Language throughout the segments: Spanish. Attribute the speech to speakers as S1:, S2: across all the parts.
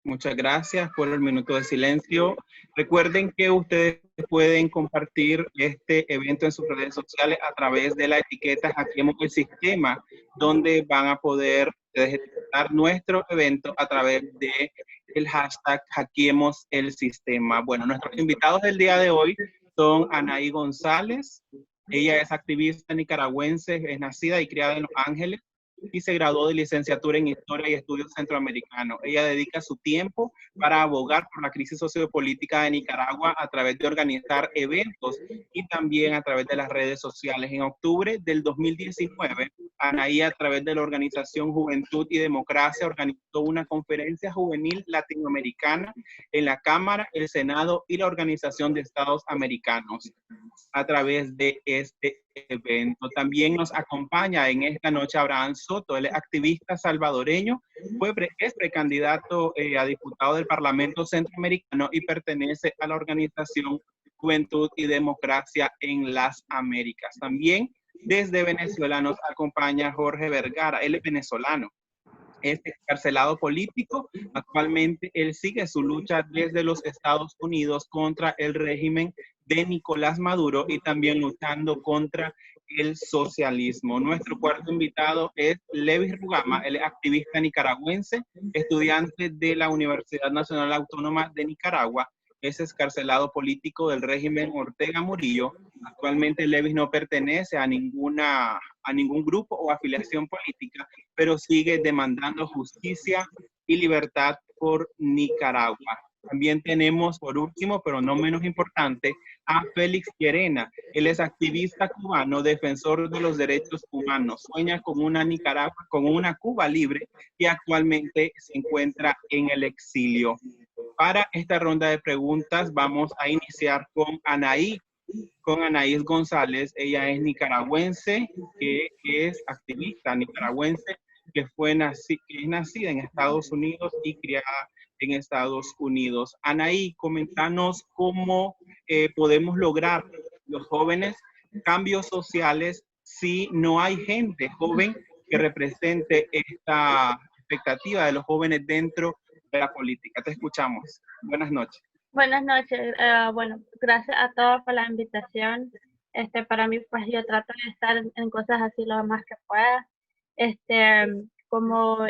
S1: Muchas gracias por el minuto de silencio. Recuerden que ustedes pueden compartir este evento en sus redes sociales a través de la etiqueta Hackeemos el Sistema, donde van a poder etiquetar nuestro evento a través de el hashtag Hackeemos el Sistema. Bueno, nuestros invitados del día de hoy son Anaí González. Ella es activista nicaragüense, es nacida y criada en Los Ángeles y se graduó de licenciatura en Historia y Estudios Centroamericanos. Ella dedica su tiempo para abogar por la crisis sociopolítica de Nicaragua a través de organizar eventos y también a través de las redes sociales. En octubre del 2019, Anaí, a través de la organización Juventud y Democracia, organizó una conferencia juvenil latinoamericana en la Cámara, el Senado y la Organización de Estados Americanos a través de este evento. También nos acompaña en esta noche Abraham Soto, él es activista salvadoreño, es precandidato a diputado del Parlamento Centroamericano y pertenece a la organización Juventud y Democracia en las Américas. También desde Venezuela nos acompaña Jorge Vergara, él es venezolano. Es encarcelado político. Actualmente él sigue su lucha desde los Estados Unidos contra el régimen de Nicolás Maduro y también luchando contra el socialismo. Nuestro cuarto invitado es Levis Rugama, él es activista nicaragüense, estudiante de la Universidad Nacional Autónoma de Nicaragua. Es excarcelado político del régimen Ortega Murillo. Actualmente Levis no pertenece a ningún grupo o afiliación política, pero sigue demandando justicia y libertad por Nicaragua. También tenemos, por último, pero no menos importante, a Félix Llerena. Él es activista cubano, defensor de los derechos humanos. Sueña con una Nicaragua, con una Cuba libre y actualmente se encuentra en el exilio. Para esta ronda de preguntas vamos a iniciar con Anaís González. Ella es nicaragüense, que es activista nicaragüense, que es nacida en Estados Unidos y criada en Estados Unidos. Anaí, comentanos cómo podemos lograr los jóvenes cambios sociales si no hay gente joven que represente esta expectativa de los jóvenes dentro de la política. Te escuchamos. Buenas noches.
S2: Buenas noches. Bueno, gracias a todos por la invitación. Para mí, pues yo trato de estar en cosas así lo más que pueda. Como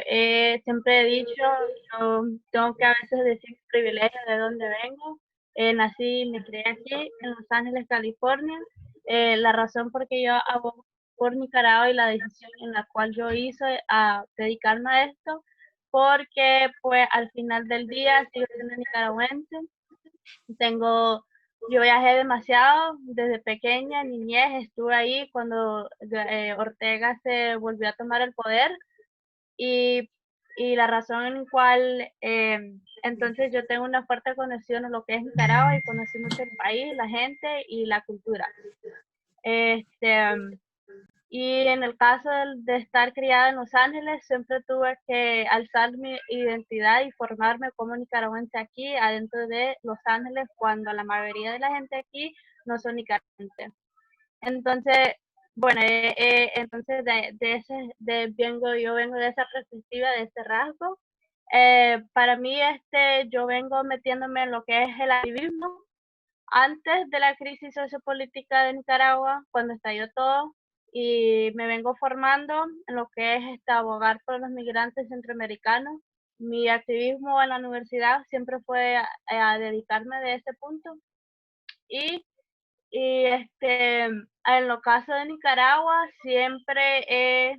S2: siempre he dicho, yo tengo que a veces decir privilegio de dónde vengo. Nací y me crié aquí, en Los Ángeles, California. La razón por que yo abogo por Nicaragua y la decisión en la cual yo hice a dedicarme a esto, porque pues al final del día sigo siendo nicaragüense. Yo viajé demasiado desde pequeña, niñez, estuve ahí cuando Ortega se volvió a tomar el poder y, y la razón en cual entonces yo tengo una fuerte conexión a lo que es Nicaragua y conocí mucho el país, la gente y la cultura. Y en el caso de estar criada en Los Ángeles, siempre tuve que alzar mi identidad y formarme como nicaragüense aquí, adentro de Los Ángeles, cuando la mayoría de la gente aquí no son nicaragüenses. Entonces, bueno, entonces yo vengo de esa perspectiva, de ese rasgo. Para mí, yo vengo metiéndome en lo que es el activismo antes de la crisis sociopolítica de Nicaragua, cuando estalló todo, y me vengo formando en lo que es abogar por los migrantes centroamericanos. Mi activismo en la universidad siempre fue a dedicarme de ese punto. Y, en lo caso de Nicaragua, siempre he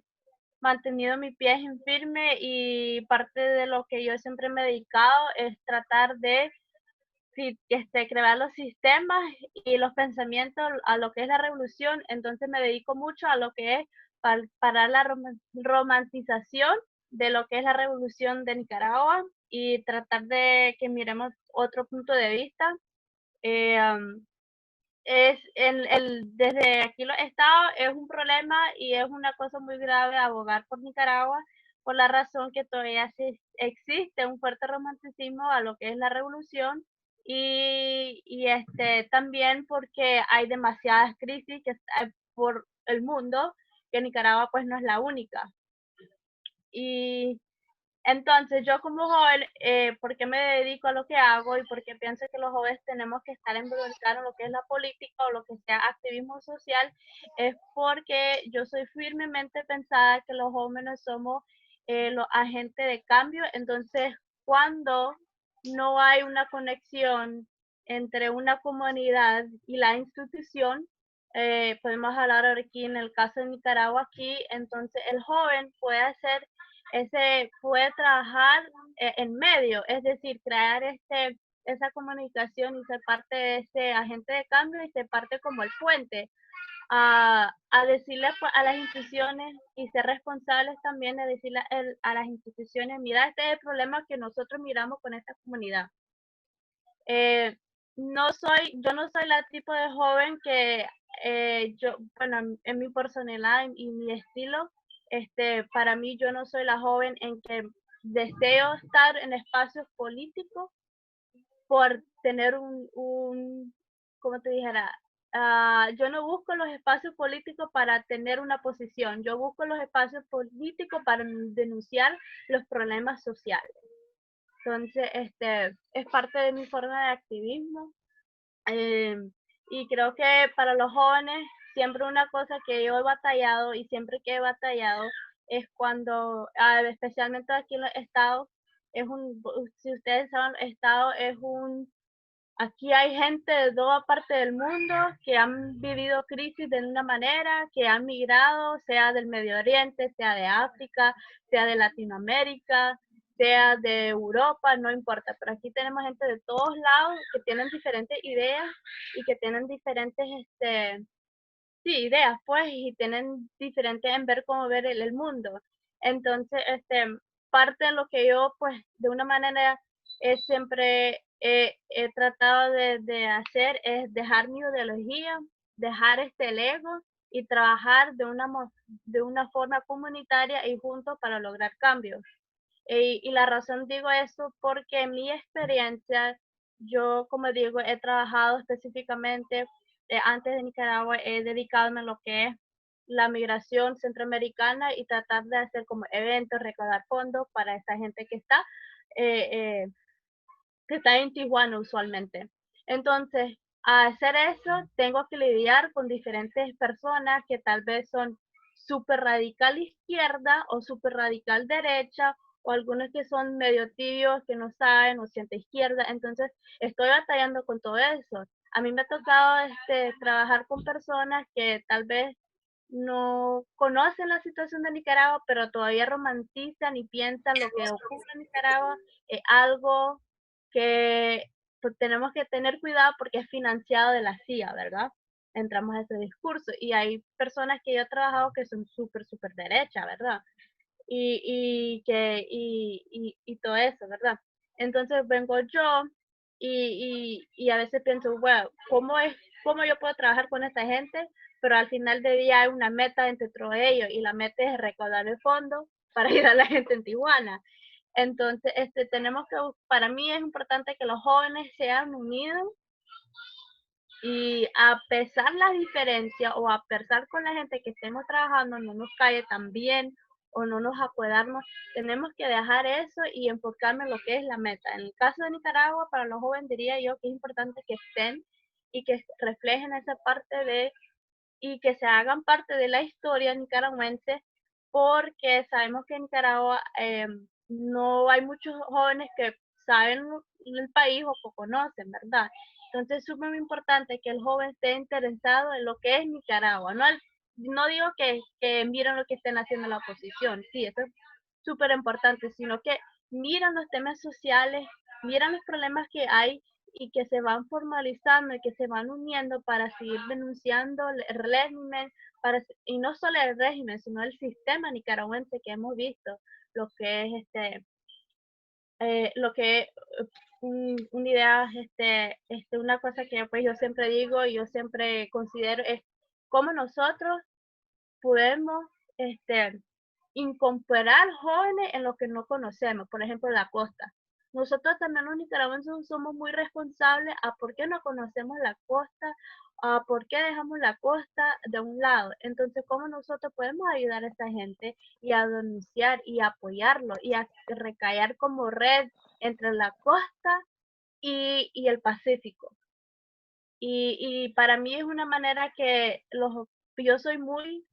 S2: mantenido mi pie en firme y parte de lo que yo siempre me he dedicado es tratar de crear los sistemas y los pensamientos a lo que es la revolución. Entonces me dedico mucho a lo que es para la romantización de lo que es la revolución de Nicaragua y tratar de que miremos otro punto de vista. Desde aquí los estados es un problema y es una cosa muy grave abogar por Nicaragua, por la razón que todavía existe un fuerte romanticismo a lo que es la revolución y también porque hay demasiadas crisis por el mundo, que Nicaragua pues no es la única. Y Entonces, yo como joven, ¿por qué me dedico a lo que hago y por qué pienso que los jóvenes tenemos que estar involucrados en lo que es la política o lo que sea activismo social? Es porque yo soy firmemente pensada que los jóvenes somos los agentes de cambio. Entonces, cuando no hay una conexión entre una comunidad y la institución, podemos hablar aquí en el caso de Nicaragua aquí, entonces el joven puede hacer puede trabajar en medio, es decir, crear esa comunicación y ser parte de ese agente de cambio y ser parte como el puente a decirle pues, a las instituciones y ser responsables también de decirle a las instituciones, mira, este es el problema que nosotros miramos con esta comunidad. Yo no soy la tipo de joven que bueno, en mi personalidad y mi estilo, para mí yo no soy la joven en que deseo estar en espacios políticos por tener ¿cómo te dijera? Yo no busco los espacios políticos para tener una posición, yo busco los espacios políticos para denunciar los problemas sociales. Entonces, es parte de mi forma de activismo. Y creo que para los jóvenes, siempre una cosa que yo he batallado y siempre que he batallado es cuando, especialmente aquí en los estados, si ustedes saben, estado aquí hay gente de toda parte del mundo que han vivido crisis de una manera, que han migrado, sea del Medio Oriente, sea de África, sea de Latinoamérica, sea de Europa, no importa, pero aquí tenemos gente de todos lados que tienen diferentes ideas y que tienen diferentes, sí, ideas, pues, y tienen diferentes en ver cómo ver el mundo. Entonces, parte de lo que yo, pues, de una manera siempre he tratado de hacer es dejar mi ideología, dejar el ego y trabajar de una forma comunitaria y juntos para lograr cambios. Y la razón digo eso porque en mi experiencia, yo, como digo, he trabajado específicamente, antes de Nicaragua, he dedicado a lo que es la migración centroamericana y tratar de hacer como eventos, recaudar fondos para esa gente eh, eh, que está en Tijuana usualmente. Entonces, a hacer eso, tengo que lidiar con diferentes personas que tal vez son súper radical izquierda o súper radical derecha, o algunos que son medio tibios, que no saben, o centro izquierda. Entonces, estoy batallando con todo eso. A mí me ha tocado trabajar con personas que tal vez no conocen la situación de Nicaragua, pero todavía romantizan y piensan lo que ocurre en Nicaragua es algo que pues, tenemos que tener cuidado porque es financiado de la CIA, ¿verdad? Entramos a ese discurso y hay personas que yo he trabajado que son súper, súper derecha, ¿verdad? Y todo eso, ¿verdad? Entonces vengo yo y a veces pienso, bueno, ¿cómo yo puedo trabajar con esta gente? Pero al final del día hay una meta entre todos ellos y la meta es recaudar el fondo para ayudar a la gente en Tijuana. Entonces, para mí es importante que los jóvenes sean unidos y a pesar las diferencias o a pesar con la gente que estemos trabajando no nos cae tan bien o no nos acuerdarnos, tenemos que dejar eso y enfocarnos en lo que es la meta. En el caso de Nicaragua, para los jóvenes diría yo que es importante que estén y que reflejen esa parte y que se hagan parte de la historia nicaragüense, porque sabemos que en Nicaragua no hay muchos jóvenes que saben el país o que conocen, ¿verdad? Entonces es súper importante que el joven esté interesado en lo que es Nicaragua. No digo que miren lo que estén haciendo la oposición, sí, eso es súper importante, sino que miran los temas sociales, miran los problemas que hay y que se van formalizando y que se van uniendo para seguir denunciando el régimen, y no solo el régimen, sino el sistema nicaragüense que hemos visto, lo que es lo que una idea, una cosa que pues yo siempre digo y yo siempre considero es cómo nosotros podemos incorporar jóvenes en lo que no conocemos, por ejemplo, la costa. nosotros también los nicaragüenses somos muy responsables a por qué no conocemos la costa, a por qué dejamos la costa de un lado. Entonces, ¿cómo nosotros podemos ayudar a esa gente y a denunciar y apoyarlo y a recaer como red entre la costa y el Pacífico? Y para mí es una manera que yo soy muy,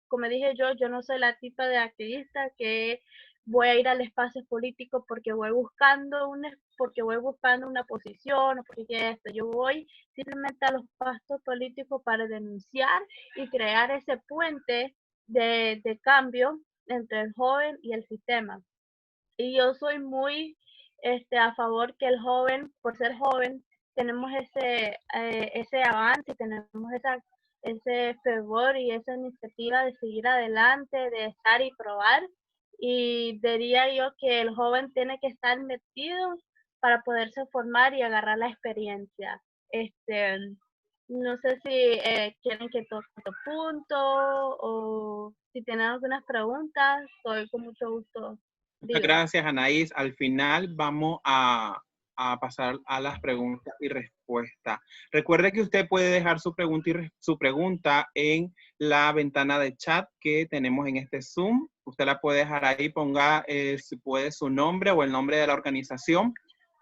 S2: como dije yo no soy la tipa de activista que voy a ir al espacio político porque voy buscando porque voy buscando una posición o porque quiero esto. Yo voy simplemente a los pastos políticos para denunciar y crear ese puente de cambio entre el joven y el sistema. Y yo soy muy a favor que el joven, por ser joven, tenemos ese avance, tenemos ese fervor y esa iniciativa de seguir adelante, de estar y probar. Y diría yo que el joven tiene que estar metido para poderse formar y agarrar la experiencia. Este, no sé si quieren que toque otro punto o si tienen algunas preguntas, estoy con mucho gusto.
S1: Muchas
S2: Digo,
S1: gracias, Anaís. Al final vamos a pasar a las preguntas y respuestas. Recuerde que usted puede dejar su pregunta, su pregunta en la ventana de chat que tenemos en este Zoom. Usted la puede dejar ahí, ponga si puede su nombre o el nombre de la organización,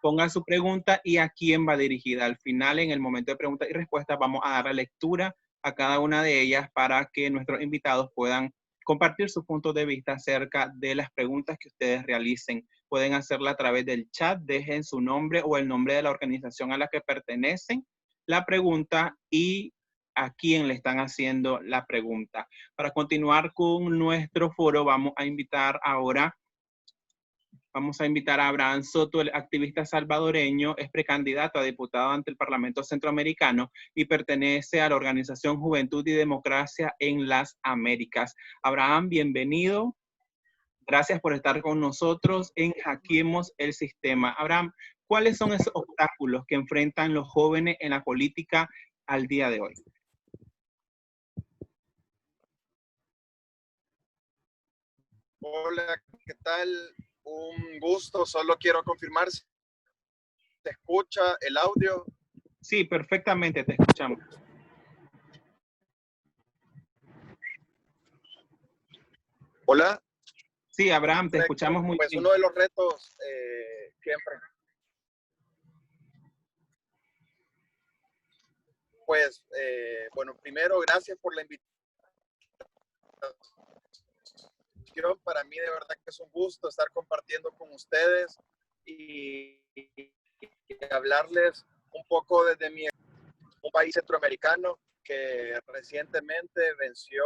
S1: ponga su pregunta y a quién va dirigida. Al final, en el momento de preguntas y respuestas, vamos a dar la lectura a cada una de ellas para que nuestros invitados puedan compartir sus puntos de vista acerca de las preguntas que ustedes realicen. Pueden hacerla a través del chat, dejen su nombre o el nombre de la organización a la que pertenecen, la pregunta y a quién le están haciendo la pregunta. Para continuar con nuestro foro, Vamos a invitar a Abraham Soto, el activista salvadoreño, es precandidato a diputado ante el Parlamento Centroamericano y pertenece a la organización Juventud y Democracia en las Américas. Abraham, bienvenido. Gracias por estar con nosotros en Hackeemos el Sistema. Abraham, ¿cuáles son esos obstáculos que enfrentan los jóvenes en la política al día de hoy?
S3: Hola, ¿qué tal? Un gusto, solo quiero confirmar si se escucha el audio.
S1: Sí, perfectamente, te escuchamos.
S3: Hola.
S1: Sí, Abraham, te
S3: Perfecto.
S1: escuchamos muy
S3: Pues
S1: bien.
S3: uno de los retos que bueno, primero, gracias por la invitación. Para mí de verdad que es un gusto estar compartiendo con ustedes y hablarles un poco desde un país centroamericano que recientemente venció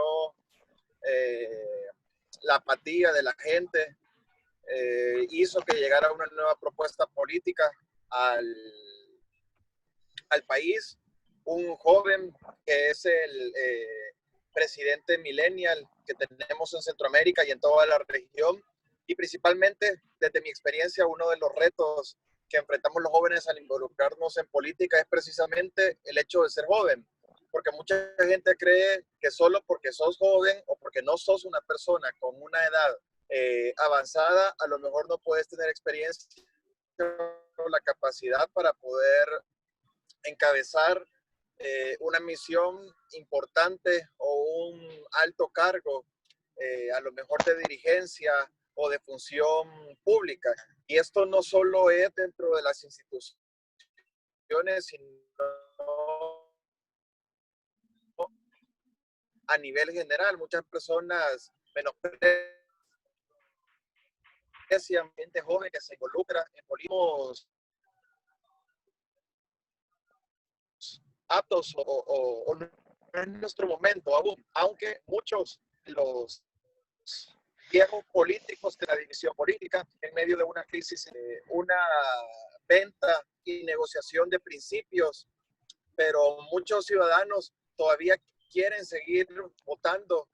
S3: la apatía de la gente, hizo que llegara una nueva propuesta política al país, un joven que es el presidente millennial que tenemos en Centroamérica y en toda la región, y principalmente desde mi experiencia uno de los retos que enfrentamos los jóvenes al involucrarnos en política es precisamente el hecho de ser joven, porque mucha gente cree que solo porque sos joven o porque no sos una persona con una edad avanzada, a lo mejor no puedes tener experiencia o la capacidad para poder encabezar una misión importante o un alto cargo, a lo mejor de dirigencia o de función pública. Y esto no solo es dentro de las instituciones, sino a nivel general. Muchas personas menosprecian gente joven que se involucra en políticos aptos o no es nuestro momento aún, aunque muchos los viejos políticos de la división política en medio de una crisis, una venta y negociación de principios, pero muchos ciudadanos todavía quieren seguir votando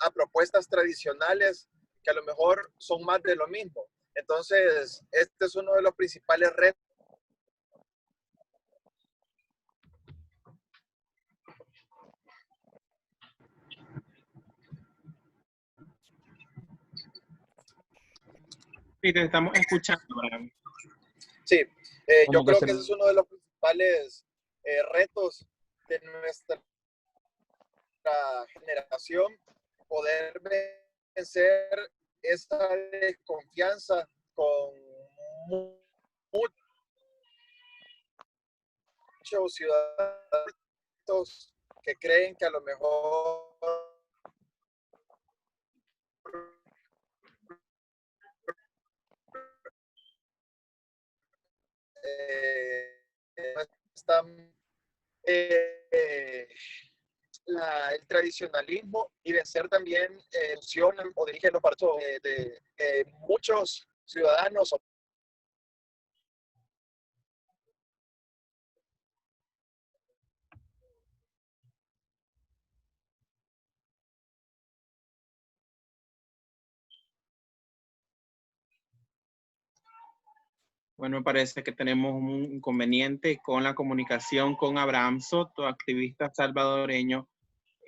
S3: a propuestas tradicionales que a lo mejor son más de lo mismo. Entonces, este es uno de los principales retos
S1: Sí, te estamos escuchando, Abraham.
S3: Sí, yo
S4: Como que
S3: creo
S4: se...
S3: que ese es uno de los principales retos de nuestra generación, poder vencer esa desconfianza con muchos ciudadanos que creen que a lo mejor no están el tradicionalismo y vencer también funcionan o dirigen los partidos de muchos ciudadanos.
S1: Bueno, me parece que tenemos un inconveniente con la comunicación con Abraham Soto, activista salvadoreño,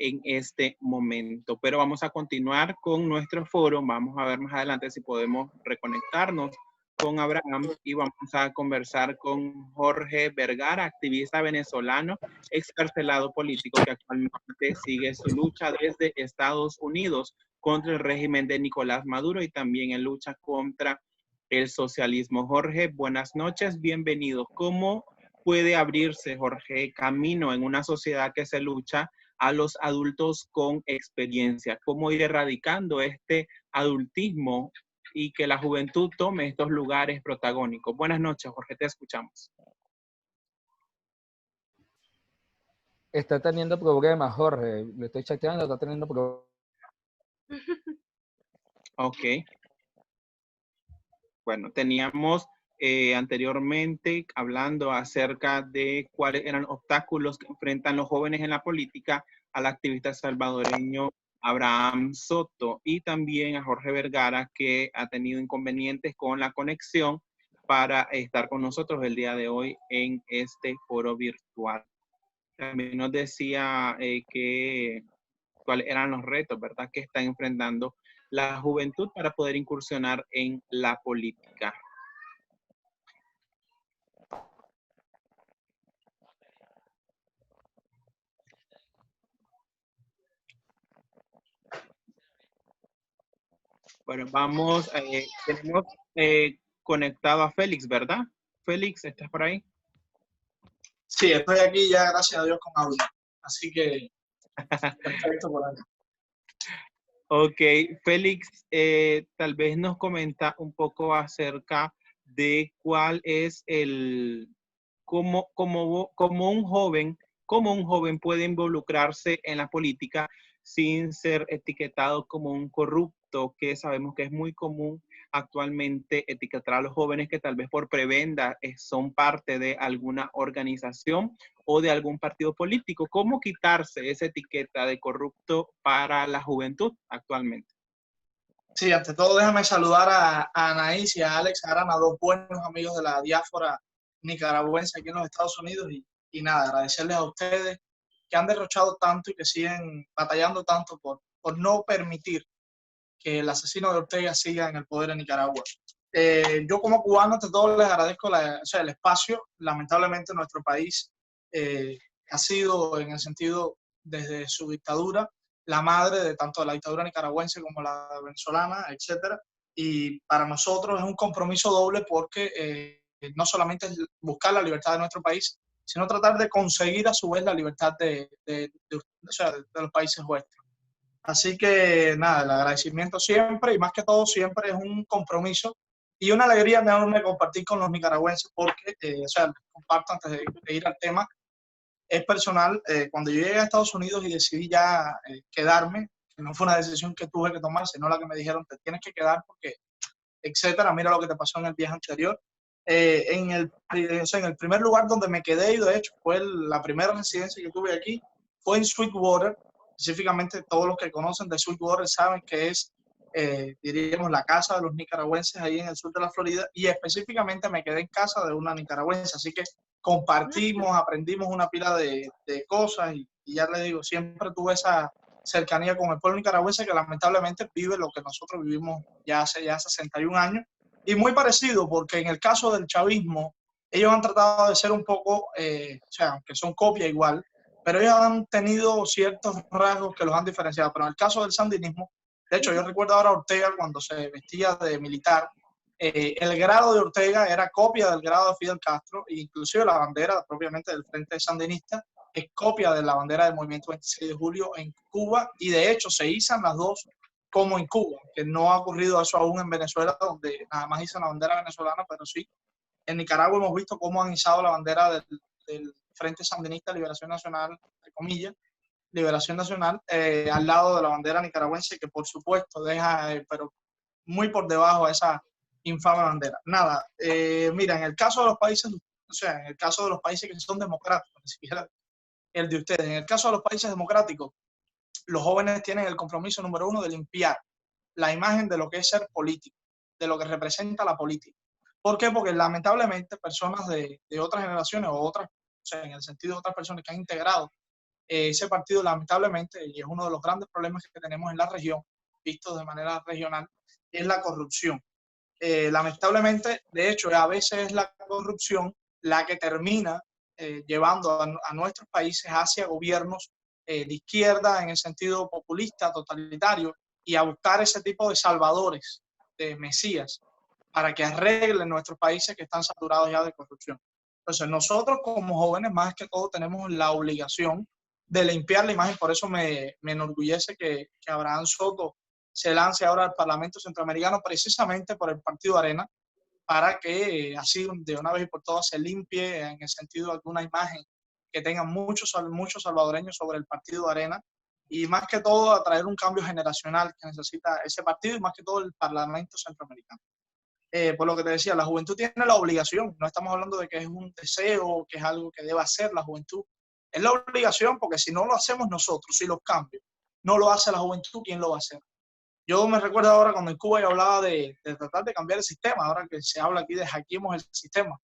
S1: en este momento. Pero vamos a continuar con nuestro foro. Vamos a ver más adelante si podemos reconectarnos con Abraham y vamos a conversar con Jorge Vergara, activista venezolano, excarcelado político que actualmente sigue su lucha desde Estados Unidos contra el régimen de Nicolás Maduro y también en lucha contra el socialismo. Jorge, buenas noches, bienvenido. ¿Cómo puede abrirse, Jorge, camino en una sociedad que se lucha a los adultos con experiencia? ¿Cómo ir erradicando este adultismo y que la juventud tome estos lugares protagónicos? Buenas noches, Jorge, te escuchamos.
S4: Está teniendo problemas, Jorge. Le estoy chateando, está teniendo problemas.
S1: Ok. Bueno, teníamos anteriormente hablando acerca de cuáles eran los obstáculos que enfrentan los jóvenes en la política al activista salvadoreño Abraham Soto y también a Jorge Vergara, que ha tenido inconvenientes con la conexión para estar con nosotros el día de hoy en este foro virtual. También nos decía cuáles eran los retos, ¿verdad?, que están enfrentando la juventud para poder incursionar en la política. Bueno, vamos, tenemos conectado a Félix, ¿verdad? Félix, ¿estás por ahí?
S5: Sí, estoy aquí ya, gracias a Dios, con audio. Así que, perfecto por ahí.
S1: Ok, Félix, tal vez nos comenta un poco acerca de cuál es cómo un joven puede involucrarse en la política sin ser etiquetado como un corrupto, que sabemos que es muy común actualmente etiquetar a los jóvenes que tal vez por prebenda son parte de alguna organización o de algún partido político. ¿Cómo quitarse esa etiqueta de corrupto para la juventud actualmente?
S5: Sí, ante todo déjame saludar a Anaís y a Alex Arana, dos buenos amigos de la diáspora nicaragüense aquí en los Estados Unidos y nada, agradecerles a ustedes que han derrochado tanto y que siguen batallando tanto por no permitir que el asesino de Ortega siga en el poder en Nicaragua. Yo como cubano, ante todo les agradezco el espacio. Lamentablemente nuestro país ha sido, en el sentido, desde su dictadura, la madre de tanto la dictadura nicaragüense como la venezolana, etcétera. Y para nosotros es un compromiso doble porque no solamente es buscar la libertad de nuestro país, sino tratar de conseguir a su vez la libertad de los países vuestros. Así que nada, el agradecimiento siempre y más que todo siempre es un compromiso y una alegría enorme compartir con los nicaragüenses porque, comparto antes de ir al tema, es personal. Cuando yo llegué a Estados Unidos y decidí ya quedarme, que no fue una decisión que tuve que tomar, sino la que me dijeron, te tienes que quedar porque, etcétera, mira lo que te pasó en el viaje anterior. En el primer lugar donde me quedé, y de hecho fue la primera residencia que tuve aquí, fue en Sweetwater. Específicamente todos los que conocen de Sweetwater saben que es, diríamos, la casa de los nicaragüenses ahí en el sur de la Florida, y específicamente me quedé en casa de una nicaragüense, así que compartimos, aprendimos una pila de cosas y ya les digo, siempre tuve esa cercanía con el pueblo nicaragüense que lamentablemente vive lo que nosotros vivimos ya hace 61 años. Y muy parecido, porque en el caso del chavismo, ellos han tratado de ser un poco, o sea, aunque son copia igual, pero ellos han tenido ciertos rasgos que los han diferenciado. Pero en el caso del sandinismo, de hecho, yo recuerdo ahora a Ortega cuando se vestía de militar, el grado de Ortega era copia del grado de Fidel Castro, e inclusive la bandera propiamente del Frente Sandinista es copia de la bandera del Movimiento 26 de Julio en Cuba, y de hecho se izan las dos como en Cuba, que no ha ocurrido eso aún en Venezuela, donde nada más izan la bandera venezolana, pero sí, en Nicaragua hemos visto cómo han izado la bandera del Frente Sandinista Liberación Nacional, entre comillas, Liberación Nacional, al lado de la bandera nicaragüense, que por supuesto deja, pero muy por debajo a esa infame bandera. Nada, mira, en el caso de los países, o sea, en el caso de los países que son democráticos, ni siquiera el de ustedes, en el caso de los países democráticos, los jóvenes tienen el compromiso número uno de limpiar la imagen de lo que es ser político, de lo que representa la política. ¿Por qué? Porque lamentablemente personas de otras generaciones o otras, o sea, en el sentido de otras personas que han integrado ese partido, lamentablemente, y es uno de los grandes problemas que tenemos en la región, visto de manera regional, es la corrupción. Lamentablemente, de hecho, a veces es la corrupción la que termina llevando a nuestros países hacia gobiernos de izquierda en el sentido populista, totalitario, y a buscar ese tipo de salvadores, de mesías, para que arreglen nuestros países que están saturados ya de corrupción. Entonces, nosotros como jóvenes, más que todo, tenemos la obligación de limpiar la imagen. Por eso me enorgullece que Abraham Soto se lance ahora al Parlamento Centroamericano, precisamente por el Partido Arena, para que así de una vez y por todas se limpie en el sentido de alguna imagen que tengan muchos salvadoreños sobre el Partido Arena, y más que todo atraer un cambio generacional que necesita ese partido y más que todo el Parlamento Centroamericano. Por lo que te decía, la juventud tiene la obligación, no estamos hablando de que es un deseo, que es algo que debe hacer la juventud, es la obligación, porque si no lo hacemos nosotros, si los cambios no lo hace la juventud, ¿quién lo va a hacer? Yo me recuerdo ahora cuando en Cuba yo hablaba de tratar de cambiar el sistema, ahora que se habla aquí de hackeemos el sistema.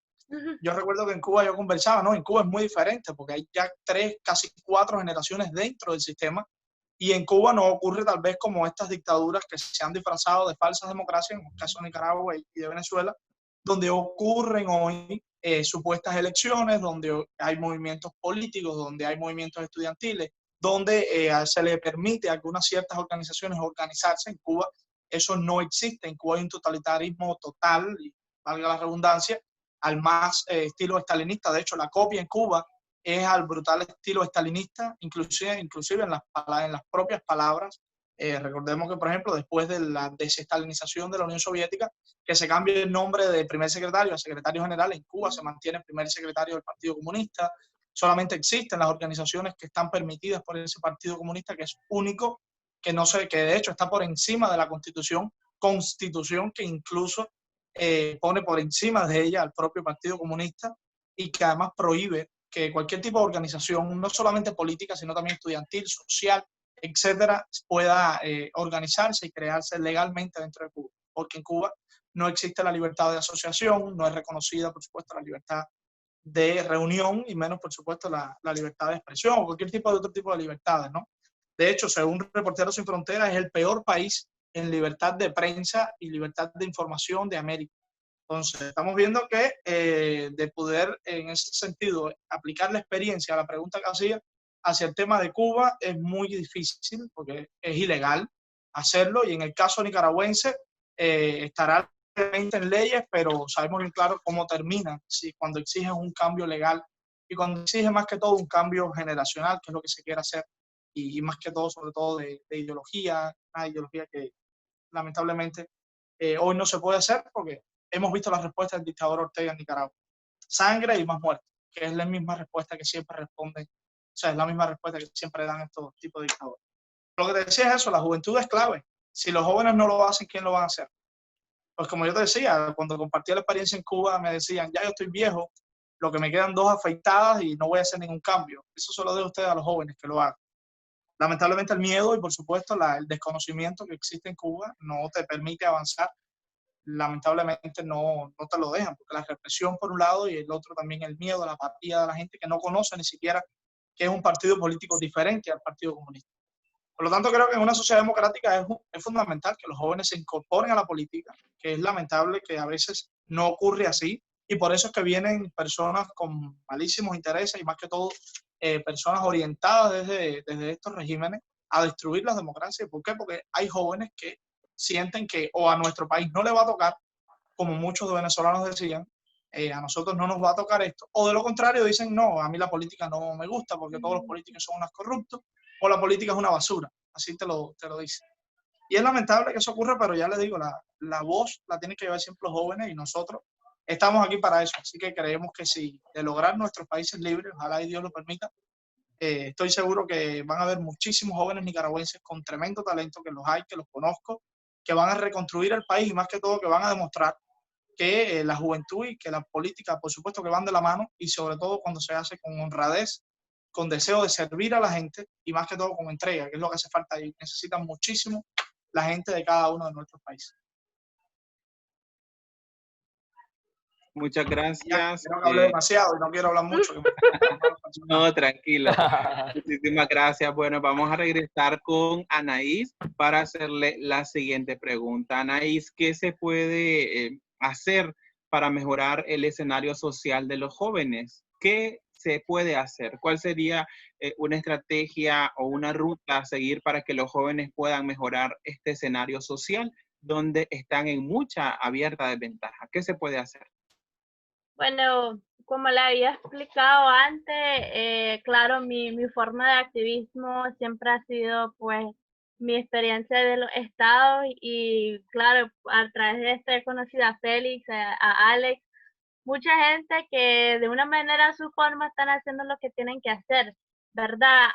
S5: Yo recuerdo que en Cuba yo conversaba, ¿no? En Cuba es muy diferente porque hay ya 3, casi 4 generaciones dentro del sistema, y en Cuba no ocurre tal vez como estas dictaduras que se han disfrazado de falsas democracias, en el caso de Nicaragua y de Venezuela, donde ocurren hoy supuestas elecciones, donde hay movimientos políticos, donde hay movimientos estudiantiles, donde se le permite a algunas ciertas organizaciones organizarse. En Cuba eso no existe. En Cuba hay un totalitarismo total, y valga la redundancia, al más estilo estalinista. De hecho, la copia en Cuba es al brutal estilo estalinista, inclusive en las propias palabras. Recordemos que, por ejemplo, después de la desestalinización de la Unión Soviética, que se cambie el nombre de primer secretario a secretario general, en Cuba se mantiene el primer secretario del Partido Comunista. Solamente existen las organizaciones que están permitidas por ese Partido Comunista, que es único, que no sé, que de hecho está por encima de la Constitución que incluso pone por encima de ella al propio Partido Comunista, y que además prohíbe que cualquier tipo de organización, no solamente política, sino también estudiantil, social, etcétera, pueda organizarse y crearse legalmente dentro de Cuba. Porque en Cuba no existe la libertad de asociación, no es reconocida, por supuesto, la libertad de reunión, y menos, por supuesto, la libertad de expresión o cualquier tipo de otro tipo de libertades, ¿no? De hecho, según Reporteros Sin Fronteras, es el peor país en libertad de prensa y libertad de información de América. Entonces, estamos viendo que de poder, en ese sentido, aplicar la experiencia a la pregunta que hacía hacia el tema de Cuba es muy difícil, porque es ilegal hacerlo, y en el caso nicaragüense estará en leyes, pero sabemos bien claro cómo termina cuando exigen un cambio legal y cuando exigen más que todo un cambio generacional, que es lo que se quiere hacer, y más que todo, sobre todo, de ideología, una ideología que lamentablemente hoy no se puede hacer, porque hemos visto la respuesta del dictador Ortega en Nicaragua: sangre y más muerte, que es la misma respuesta que siempre responden, o sea, es la misma respuesta que siempre dan estos tipos de dictadores. Lo que te decía es eso, la juventud es clave. Si los jóvenes no lo hacen, ¿quién lo va a hacer? Pues como yo te decía, cuando compartí la experiencia en Cuba, me decían, ya yo estoy viejo, lo que me quedan 2 afeitadas y no voy a hacer ningún cambio. Eso se lo dejo a ustedes, a los jóvenes, que lo hagan. Lamentablemente el miedo y, por supuesto, el desconocimiento que existe en Cuba no te permite avanzar. Lamentablemente no te lo dejan, porque la represión por un lado, y el otro también el miedo, la apatía de la gente que no conoce ni siquiera que es un partido político diferente al Partido Comunista. Por lo tanto, creo que en una sociedad democrática es fundamental que los jóvenes se incorporen a la política, que es lamentable que a veces no ocurre así, y por eso es que vienen personas con malísimos intereses y más que todo personas orientadas desde estos regímenes a destruir las democracias. ¿Por qué? Porque hay jóvenes que sienten que o a nuestro país no le va a tocar, como muchos venezolanos decían, a nosotros no nos va a tocar esto, o de lo contrario dicen, no, a mí la política no me gusta porque todos los políticos son unos corruptos, o la política es una basura, así te lo dicen. Y es lamentable que eso ocurra, pero ya les digo, la voz la tienen que llevar siempre los jóvenes y nosotros estamos aquí para eso. Así que creemos que si de lograr nuestros países libres, ojalá y Dios lo permita, estoy seguro que van a haber muchísimos jóvenes nicaragüenses con tremendo talento, que los hay, que los conozco, que van a reconstruir el país y más que todo que van a demostrar que la juventud y que la política, por supuesto, que van de la mano y sobre todo cuando se hace con honradez, con deseo de servir a la gente y más que todo con entrega, que es lo que hace falta y necesitan muchísimo la gente de cada uno de nuestros países.
S1: Muchas gracias.
S5: Creo que hablé demasiado y no quiero hablar mucho.
S1: No, tranquilo. Muchísimas gracias. Bueno, vamos a regresar con Anaís para hacerle la siguiente pregunta. Anaís, ¿qué se puede hacer para mejorar el escenario social de los jóvenes? ¿Qué se puede hacer? ¿Cuál sería una estrategia o una ruta a seguir para que los jóvenes puedan mejorar este escenario social donde están en mucha abierta desventaja? ¿Qué se puede hacer?
S2: Bueno, como le había explicado antes, claro, mi forma de activismo siempre ha sido pues mi experiencia de los estados y claro, a través de esto he conocido a Félix, a Alex, mucha gente que de una manera a su forma están haciendo lo que tienen que hacer, ¿verdad?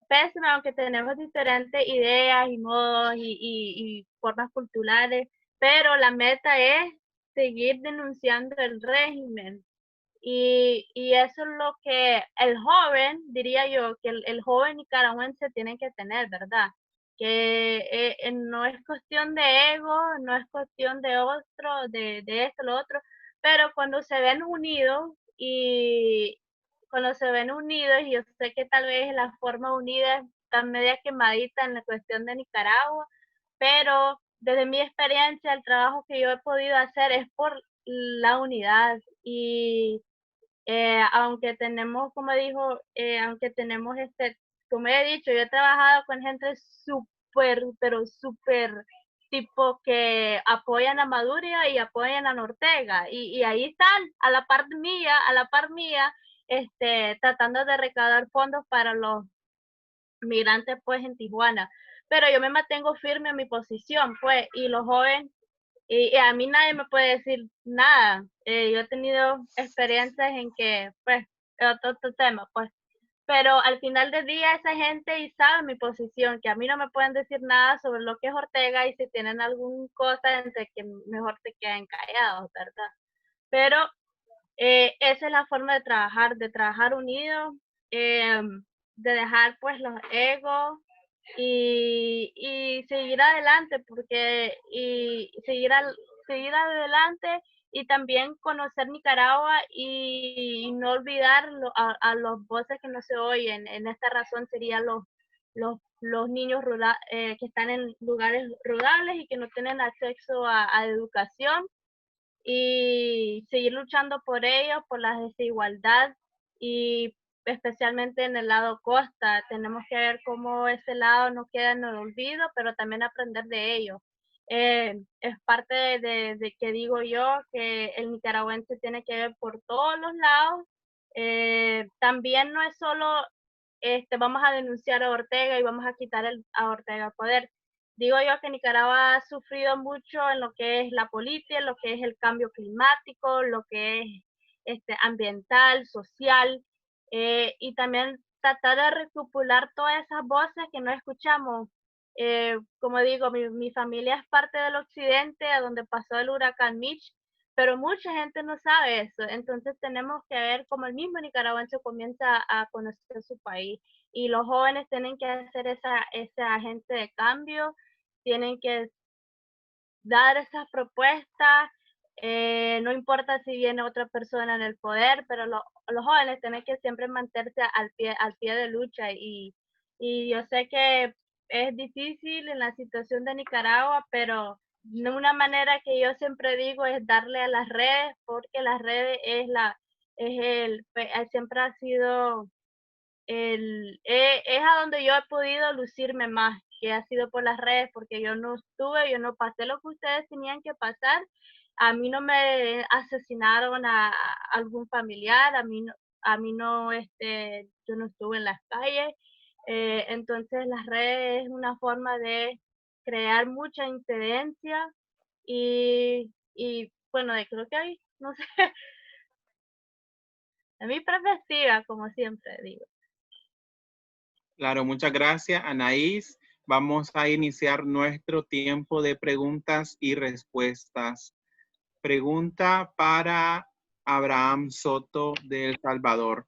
S2: Pésimo, aunque tenemos diferentes ideas y modos y formas culturales, pero la meta es seguir denunciando el régimen. Y eso es lo que el joven, diría yo, que el joven nicaragüense tiene que tener, ¿verdad? Que no es cuestión de ego, no es cuestión de otro, de esto, lo otro, pero cuando se ven unidos y cuando se ven unidos, y yo sé que tal vez la forma unida está media quemadita en la cuestión de Nicaragua, pero desde mi experiencia, el trabajo que yo he podido hacer es por la unidad y aunque tenemos, como dijo, aunque tenemos como he dicho, yo he trabajado con gente súper, pero súper tipo que apoyan a Maduro y apoyan a Ortega y ahí están a la par mía, tratando de recaudar fondos para los migrantes pues en Tijuana. Pero yo me mantengo firme en mi posición, pues, y los jóvenes y a mí nadie me puede decir nada. Yo he tenido experiencias en que, pues, otro tema, pues. Pero al final del día esa gente y sabe mi posición, que a mí no me pueden decir nada sobre lo que es Ortega y si tienen alguna cosa entre que mejor se queden callados, ¿verdad? Pero esa es la forma de trabajar unidos, de dejar pues los egos y seguir adelante seguir adelante y también conocer Nicaragua y no olvidar a los voces que no se oyen. En esta razón serían los niños que están en lugares rurales y que no tienen acceso a educación y seguir luchando por ellos, por la desigualdad y especialmente en el lado costa. Tenemos que ver cómo ese lado no queda en el olvido, pero también aprender de ellos. Es parte de que digo yo que el nicaragüense tiene que ver por todos los lados. También no es solo vamos a denunciar a Ortega y vamos a quitar a Ortega el poder. Digo yo que Nicaragua ha sufrido mucho en lo que es la política, en lo que es el cambio climático, lo que es ambiental, social, y también tratar de recuperar todas esas voces que no escuchamos. Como digo, mi familia es parte del occidente, a donde pasó el huracán Mitch, pero mucha gente no sabe eso. Entonces tenemos que ver cómo el mismo nicaragüense comienza a conocer su país y los jóvenes tienen que hacer ese agente de cambio, tienen que dar esas propuestas, no importa si viene otra persona en el poder, pero los jóvenes tienen que siempre mantenerse al pie de lucha y yo sé que es difícil en la situación de Nicaragua, pero una manera que yo siempre digo es darle a las redes, porque las redes siempre ha sido es a donde yo he podido lucirme más, que ha sido por las redes, porque yo yo no pasé lo que ustedes tenían que pasar. A mí no me asesinaron a algún familiar, a mí no, yo no estuve en las calles. Entonces las redes es una forma de crear mucha incidencia y bueno, creo que hay, no sé, a mi perspectiva, como siempre digo.
S1: Claro, muchas gracias, Anaís. Vamos a iniciar nuestro tiempo de preguntas y respuestas. Pregunta para Abraham Soto de El Salvador.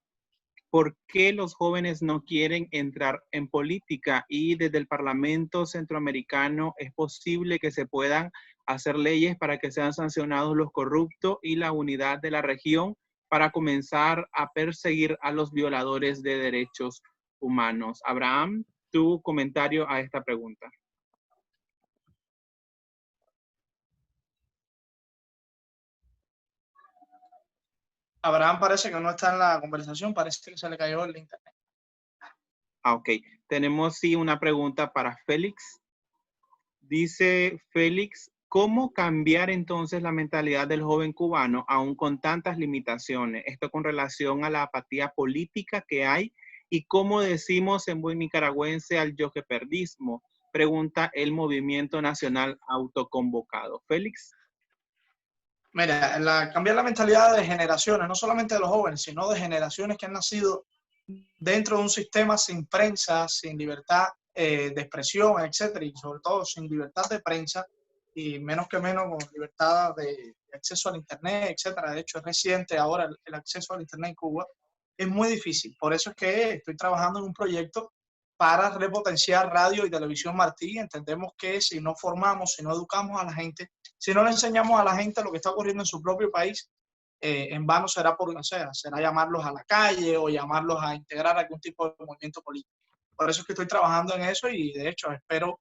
S1: ¿Por qué los jóvenes no quieren entrar en política? Y desde el Parlamento Centroamericano es posible que se puedan hacer leyes para que sean sancionados los corruptos y la unidad de la región para comenzar a perseguir a los violadores de derechos humanos. Abraham, tu comentario a esta pregunta.
S5: Abraham parece que no está en la conversación, parece que se le cayó el internet.
S1: Ok. Tenemos sí una pregunta para Félix. Dice Félix, ¿cómo cambiar entonces la mentalidad del joven cubano aún con tantas limitaciones? Esto con relación a la apatía política que hay y cómo decimos en buen nicaragüense al yoqueperdismo, pregunta el Movimiento Nacional Autoconvocado. Félix.
S5: Mira, cambiar la mentalidad de generaciones, no solamente de los jóvenes, sino de generaciones que han nacido dentro de un sistema sin prensa, sin libertad de expresión, etcétera, y sobre todo sin libertad de prensa y menos que menos con libertad de acceso al internet, etcétera. De hecho, es reciente ahora el acceso al internet en Cuba. Es muy difícil. Por eso es que estoy trabajando en un proyecto para repotenciar radio y televisión Martí. Entendemos que si no formamos, si no educamos a la gente, si no le enseñamos a la gente lo que está ocurriendo en su propio país, en vano será por, no sé, será llamarlos a la calle o llamarlos a integrar algún tipo de movimiento político. Por eso es que estoy trabajando en eso y de hecho espero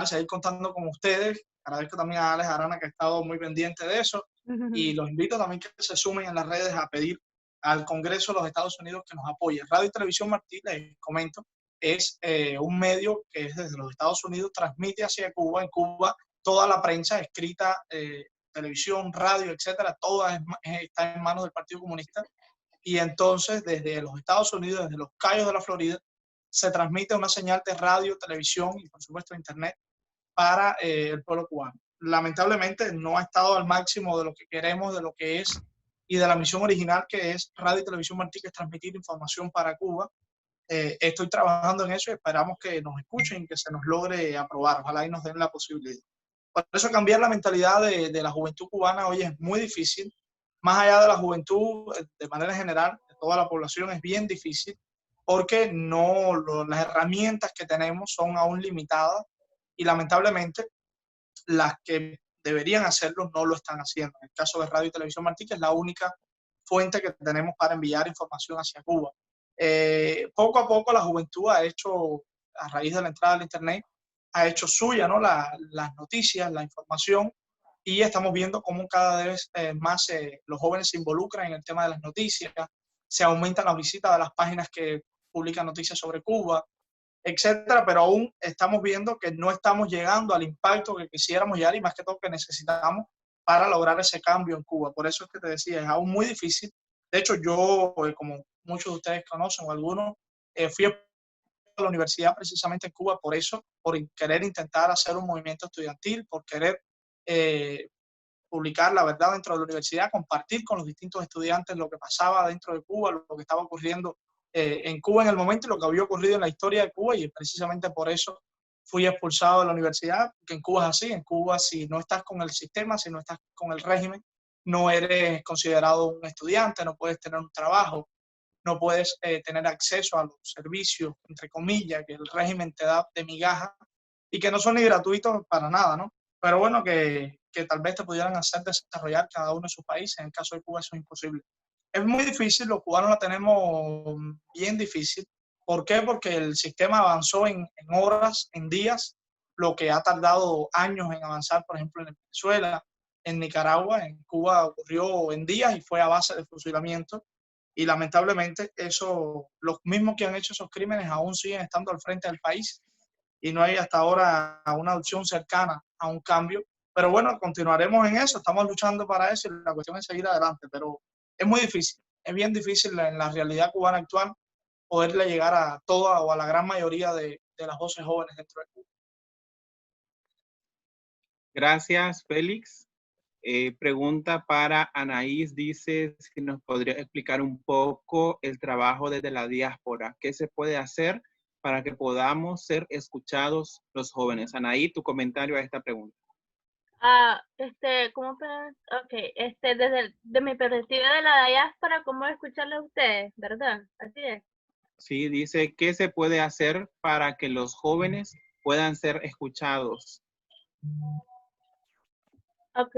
S5: seguir contando con ustedes. Agradezco también a Alex Arana que ha estado muy pendiente de eso y los invito también que se sumen en las redes a pedir al Congreso de los Estados Unidos que nos apoye. Radio y Televisión Martí, les comento, es un medio que es desde los Estados Unidos, transmite hacia Cuba. En Cuba toda la prensa escrita, televisión, radio, etcétera, toda está en manos del Partido Comunista. Y entonces desde los Estados Unidos, desde los Cayos de la Florida, se transmite una señal de radio, televisión y por supuesto internet para el pueblo cubano. Lamentablemente no ha estado al máximo de lo que queremos, de lo que es y de la misión original que es Radio y Televisión Martí, que es transmitir información para Cuba. Estoy trabajando en eso y esperamos que nos escuchen y que se nos logre aprobar. Ojalá y nos den la posibilidad. Por eso cambiar la mentalidad de la juventud cubana hoy es muy difícil. Más allá de la juventud, de manera general, de toda la población, es bien difícil porque las herramientas que tenemos son aún limitadas y lamentablemente las que deberían hacerlo no lo están haciendo. En el caso de Radio y Televisión Martí, que es la única fuente que tenemos para enviar información hacia Cuba. Poco a poco la juventud ha hecho, a raíz de la entrada del Internet, ha hecho suya, ¿no? Las noticias, la información, y estamos viendo cómo cada vez más los jóvenes se involucran en el tema de las noticias, se aumentan las visitas de las páginas que publican noticias sobre Cuba, etcétera, pero aún estamos viendo que no estamos llegando al impacto que quisiéramos llegar y más que todo que necesitamos para lograr ese cambio en Cuba. Por eso es que te decía, es aún muy difícil. De hecho, yo, como muchos de ustedes conocen o algunos, fui a la universidad precisamente en Cuba por eso, por querer intentar hacer un movimiento estudiantil, por querer publicar la verdad dentro de la universidad, compartir con los distintos estudiantes lo que pasaba dentro de Cuba, lo que estaba ocurriendo en Cuba en el momento y lo que había ocurrido en la historia de Cuba, y precisamente por eso fui expulsado de la universidad, que en Cuba es así. En Cuba, si no estás con el sistema, si no estás con el régimen, no eres considerado un estudiante, no puedes tener un trabajo, no puedes tener acceso a los servicios, entre comillas, que el régimen te da de migaja y que no son ni gratuitos para nada, ¿no? Pero bueno, que tal vez te pudieran hacer desarrollar cada uno de sus países. En el caso de Cuba eso es imposible. Es muy difícil, los cubanos la tenemos bien difícil. ¿Por qué? Porque el sistema avanzó en horas, en días, lo que ha tardado años en avanzar, por ejemplo, en Venezuela, en Nicaragua, en Cuba ocurrió en días y fue a base de fusilamiento. Y lamentablemente los mismos que han hecho esos crímenes aún siguen estando al frente del país y no hay hasta ahora una opción cercana a un cambio. Pero bueno, continuaremos en eso, estamos luchando para eso y la cuestión es seguir adelante, pero es muy difícil, es bien difícil en la realidad cubana actual poderle llegar a toda o a la gran mayoría de las voces jóvenes dentro de Cuba.
S1: Gracias, Félix. Pregunta para Anaís, dice si nos podría explicar un poco el trabajo desde la diáspora. ¿Qué se puede hacer para que podamos ser escuchados los jóvenes? Anaí, tu comentario a esta pregunta.
S2: ¿Cómo? Ok, de mi perspectiva de la diáspora, ¿cómo escucharle a ustedes? ¿Verdad? Así es.
S1: Sí, dice, ¿qué se puede hacer para que los jóvenes puedan ser escuchados?
S2: Ok,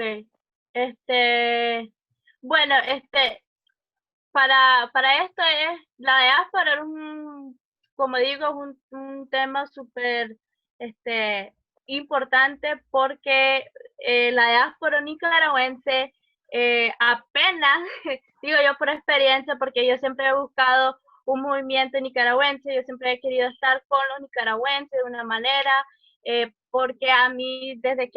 S2: bueno, para esto la diáspora es como digo, es un tema súper, importante porque la diáspora nicaragüense apenas, digo yo por experiencia, porque yo siempre he buscado un movimiento nicaragüense, yo siempre he querido estar con los nicaragüenses de una manera, porque a mí desde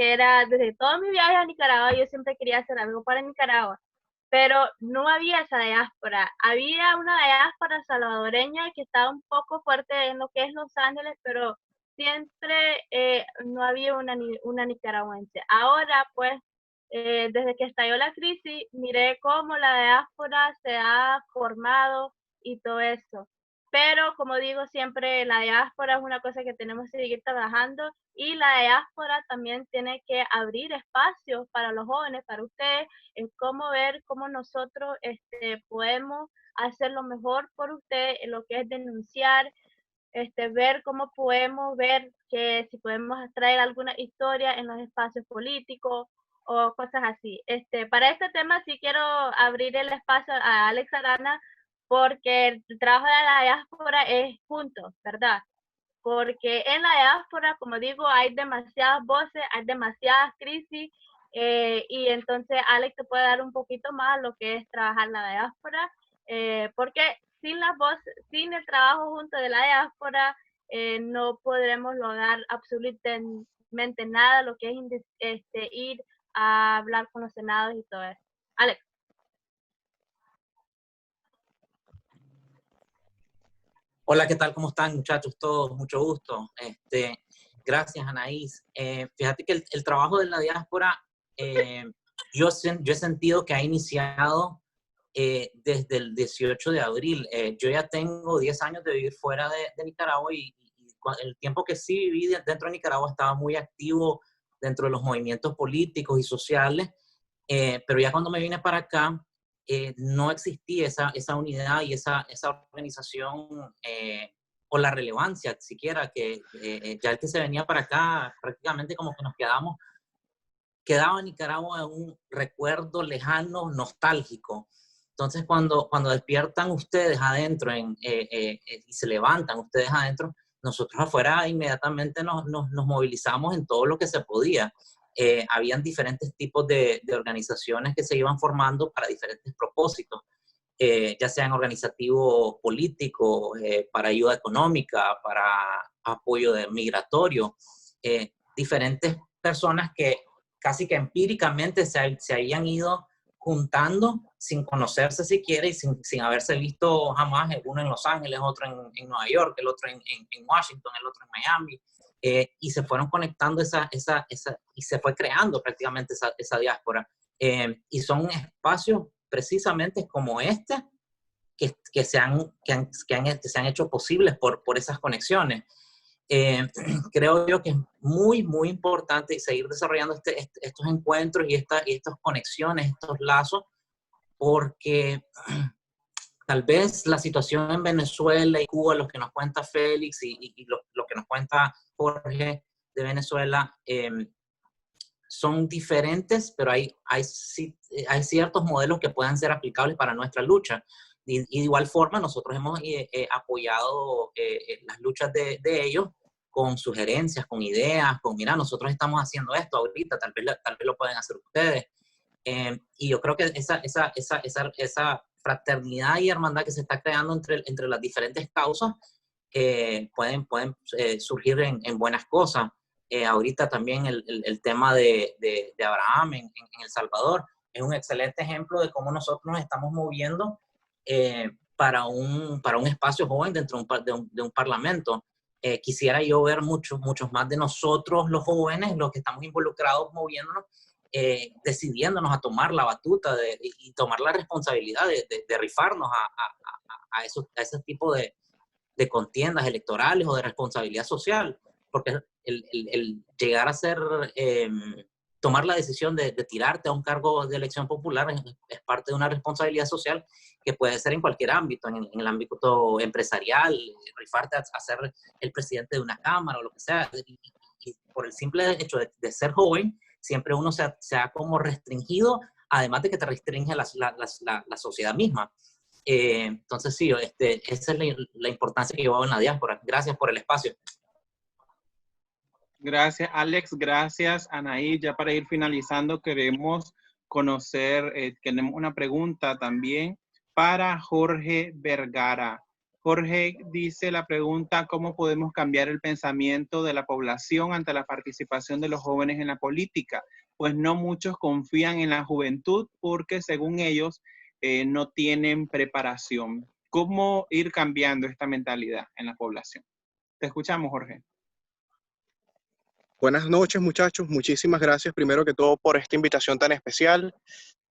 S2: todo mi viaje a Nicaragua, yo siempre quería hacer algo para Nicaragua, pero no había esa diáspora. Había una diáspora salvadoreña que estaba un poco fuerte en lo que es Los Ángeles, pero siempre no había una nicaragüense. Ahora, pues, desde que estalló la crisis, miré cómo la diáspora se ha formado y todo eso. Pero, como digo, siempre la diáspora es una cosa que tenemos que seguir trabajando y la diáspora también tiene que abrir espacios para los jóvenes, para ustedes, en cómo ver cómo nosotros podemos hacer lo mejor por ustedes, en lo que es denunciar, ver cómo podemos ver que si podemos traer alguna historia en los espacios políticos o cosas así. Para este tema sí quiero abrir el espacio a Alex Arana porque el trabajo de la diáspora es juntos, ¿verdad? Porque en la diáspora, como digo, hay demasiadas voces, hay demasiadas crisis, y entonces Alex te puede dar un poquito más lo que es trabajar la diáspora, porque sin las voces, sin el trabajo junto de la diáspora, no podremos lograr absolutamente nada, lo que es ir a hablar con los senados y todo eso. Alex.
S6: Hola, ¿qué tal? ¿Cómo están, muchachos? Todos, mucho gusto. Gracias, Anaís. Fíjate que el trabajo de la diáspora, yo he sentido que ha iniciado desde el 18 de abril. Yo ya tengo 10 años de vivir fuera de Nicaragua y el tiempo que sí viví dentro de Nicaragua estaba muy activo dentro de los movimientos políticos y sociales, pero ya cuando me vine para acá, no existía esa unidad y esa organización, o la relevancia siquiera, que ya el que se venía para acá prácticamente como que quedaba Nicaragua un recuerdo lejano, nostálgico. Entonces cuando despiertan ustedes adentro y se levantan ustedes adentro, nosotros afuera inmediatamente nos movilizamos en todo lo que se podía. Habían diferentes tipos de organizaciones que se iban formando para diferentes propósitos, ya sean organizativos políticos, para ayuda económica, para apoyo migratorio, diferentes personas que casi que empíricamente se habían ido juntando sin conocerse siquiera y sin haberse visto jamás, uno en Los Ángeles, otro en Nueva York, el otro en Washington, el otro en Miami. Y se fueron conectando y se fue creando prácticamente esa diáspora. Y son espacios precisamente como este que se han hecho posibles por esas conexiones. Creo yo que es muy, muy importante seguir desarrollando estos encuentros y estas conexiones, estos lazos, porque tal vez la situación en Venezuela y Cuba, lo que nos cuenta Félix y lo que nos cuenta Jorge de Venezuela, son diferentes, pero hay ciertos modelos que puedan ser aplicables para nuestra lucha. Y de igual forma, nosotros hemos apoyado las luchas de ellos con sugerencias, con ideas, con, mira, nosotros estamos haciendo esto ahorita, tal vez lo pueden hacer ustedes. Y yo creo que esa fraternidad y hermandad que se está creando entre las diferentes causas pueden surgir en buenas cosas. Ahorita también el tema de Abraham en El Salvador es un excelente ejemplo de cómo nosotros nos estamos moviendo para un espacio joven dentro de un parlamento. Quisiera yo ver muchos más de nosotros, los jóvenes, los que estamos involucrados, moviéndonos, decidiéndonos a tomar la batuta y tomar la responsabilidad de rifarnos a ese tipo de contiendas electorales o de responsabilidad social, porque el llegar a ser, tomar la decisión de tirarte a un cargo de elección popular es parte de una responsabilidad social que puede ser en cualquier ámbito, en el ámbito empresarial, rifarte a ser el presidente de una cámara o lo que sea, y por el simple hecho de ser joven, siempre uno se ha como restringido, además de que te restringe la sociedad misma. Entonces sí, esa es la importancia que yo veo en la diáspora. Gracias por el espacio.
S1: Gracias, Alex. Gracias, Anaí. Ya para ir finalizando, queremos conocer, tenemos una pregunta también para Jorge Vergara. Jorge dice la pregunta: ¿cómo podemos cambiar el pensamiento de la población ante la participación de los jóvenes en la política? Pues no muchos confían en la juventud porque, según ellos, no tienen preparación. ¿Cómo ir cambiando esta mentalidad en la población? Te escuchamos, Jorge.
S7: Buenas noches, muchachos. Muchísimas gracias, primero que todo, por esta invitación tan especial.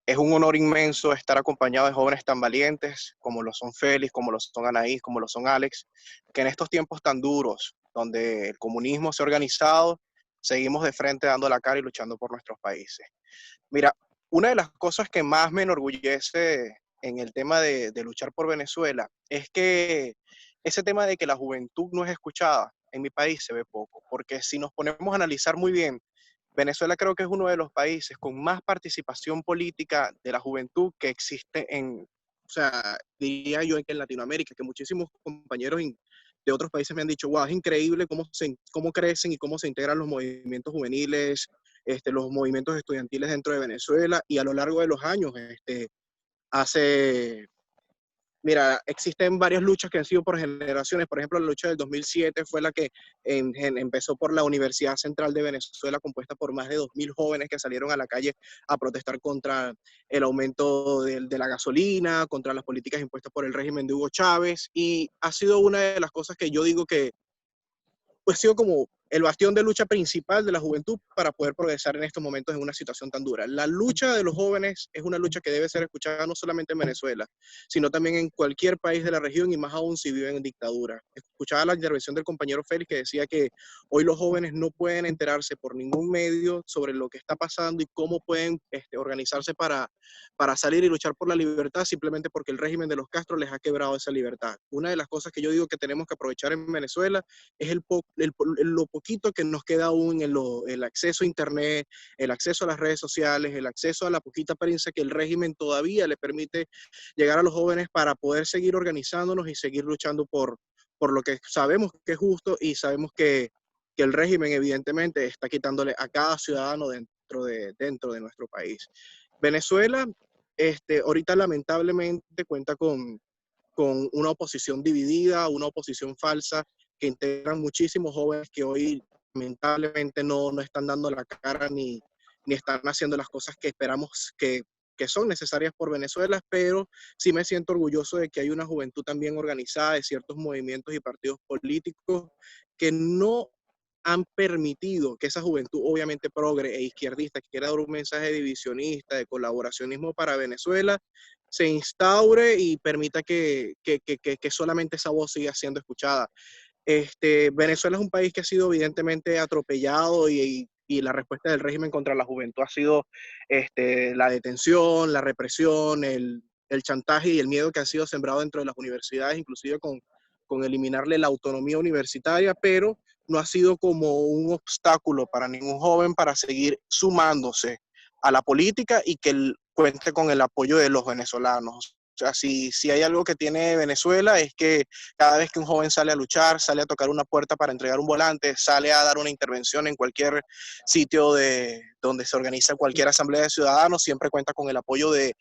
S7: Es un honor inmenso estar acompañado de jóvenes tan valientes como lo son Félix, como lo son Anaís, como lo son Alex, que en estos tiempos tan duros, donde el comunismo se ha organizado, seguimos de frente dando la cara y luchando por nuestros países. Mira, una de las cosas que más me enorgullece en el tema de luchar por Venezuela es que ese tema de que la juventud no es escuchada en mi país se ve poco, porque si nos ponemos a analizar muy bien, Venezuela creo que es uno de los países con más participación política de la juventud que existe o sea, diría yo que en Latinoamérica, que muchísimos compañeros de otros países me han dicho, wow, es increíble cómo crecen y cómo se integran los movimientos juveniles, los movimientos estudiantiles dentro de Venezuela, y a lo largo de los años, mira, existen varias luchas que han sido por generaciones. Por ejemplo, la lucha del 2007 fue la que empezó por la Universidad Central de Venezuela, compuesta por más de 2.000 jóvenes que salieron a la calle a protestar contra el aumento de la gasolina, contra las políticas impuestas por el régimen de Hugo Chávez. Y ha sido una de las cosas que yo digo que pues ha sido como el bastión de lucha principal de la juventud para poder progresar en estos momentos en una situación tan dura. La lucha de los jóvenes es una lucha que debe ser escuchada no solamente en Venezuela, sino también en cualquier país de la región, y más aún si viven en dictadura. Escuchaba la intervención del compañero Félix, que decía que hoy los jóvenes no pueden enterarse por ningún medio sobre lo que está pasando y cómo pueden organizarse para salir y luchar por la libertad, simplemente porque el régimen de los Castro les ha quebrado esa libertad. Una de las cosas que yo digo que tenemos que aprovechar en Venezuela es lo poquito que nos queda aún en el acceso a internet, el acceso a las redes sociales, el acceso a la poquita prensa que el régimen todavía le permite llegar a los jóvenes para poder seguir organizándonos y seguir luchando por lo que sabemos que es justo, y sabemos que el régimen evidentemente está quitándole a cada ciudadano dentro de nuestro país. Venezuela ahorita lamentablemente cuenta con una oposición dividida, una oposición falsa, que integran muchísimos jóvenes que hoy lamentablemente no están dando la cara ni están haciendo las cosas que esperamos que son necesarias por Venezuela, pero sí me siento orgulloso de que hay una juventud también organizada de ciertos movimientos y partidos políticos que no han permitido que esa juventud, obviamente progre e izquierdista, que quiera dar un mensaje divisionista, de colaboracionismo para Venezuela, se instaure y permita que solamente esa voz siga siendo escuchada. Venezuela es un país que ha sido evidentemente atropellado, y la respuesta del régimen contra la juventud ha sido la detención, la represión, el chantaje y el miedo que ha sido sembrado dentro de las universidades, inclusive con eliminarle la autonomía universitaria, pero no ha sido como un obstáculo para ningún joven para seguir sumándose a la política y que cuente con el apoyo de los venezolanos. O sea, si hay algo que tiene Venezuela es que cada vez que un joven sale a luchar, sale a tocar una puerta para entregar un volante, sale a dar una intervención en cualquier sitio donde se organiza cualquier asamblea de ciudadanos, siempre cuenta con el apoyo de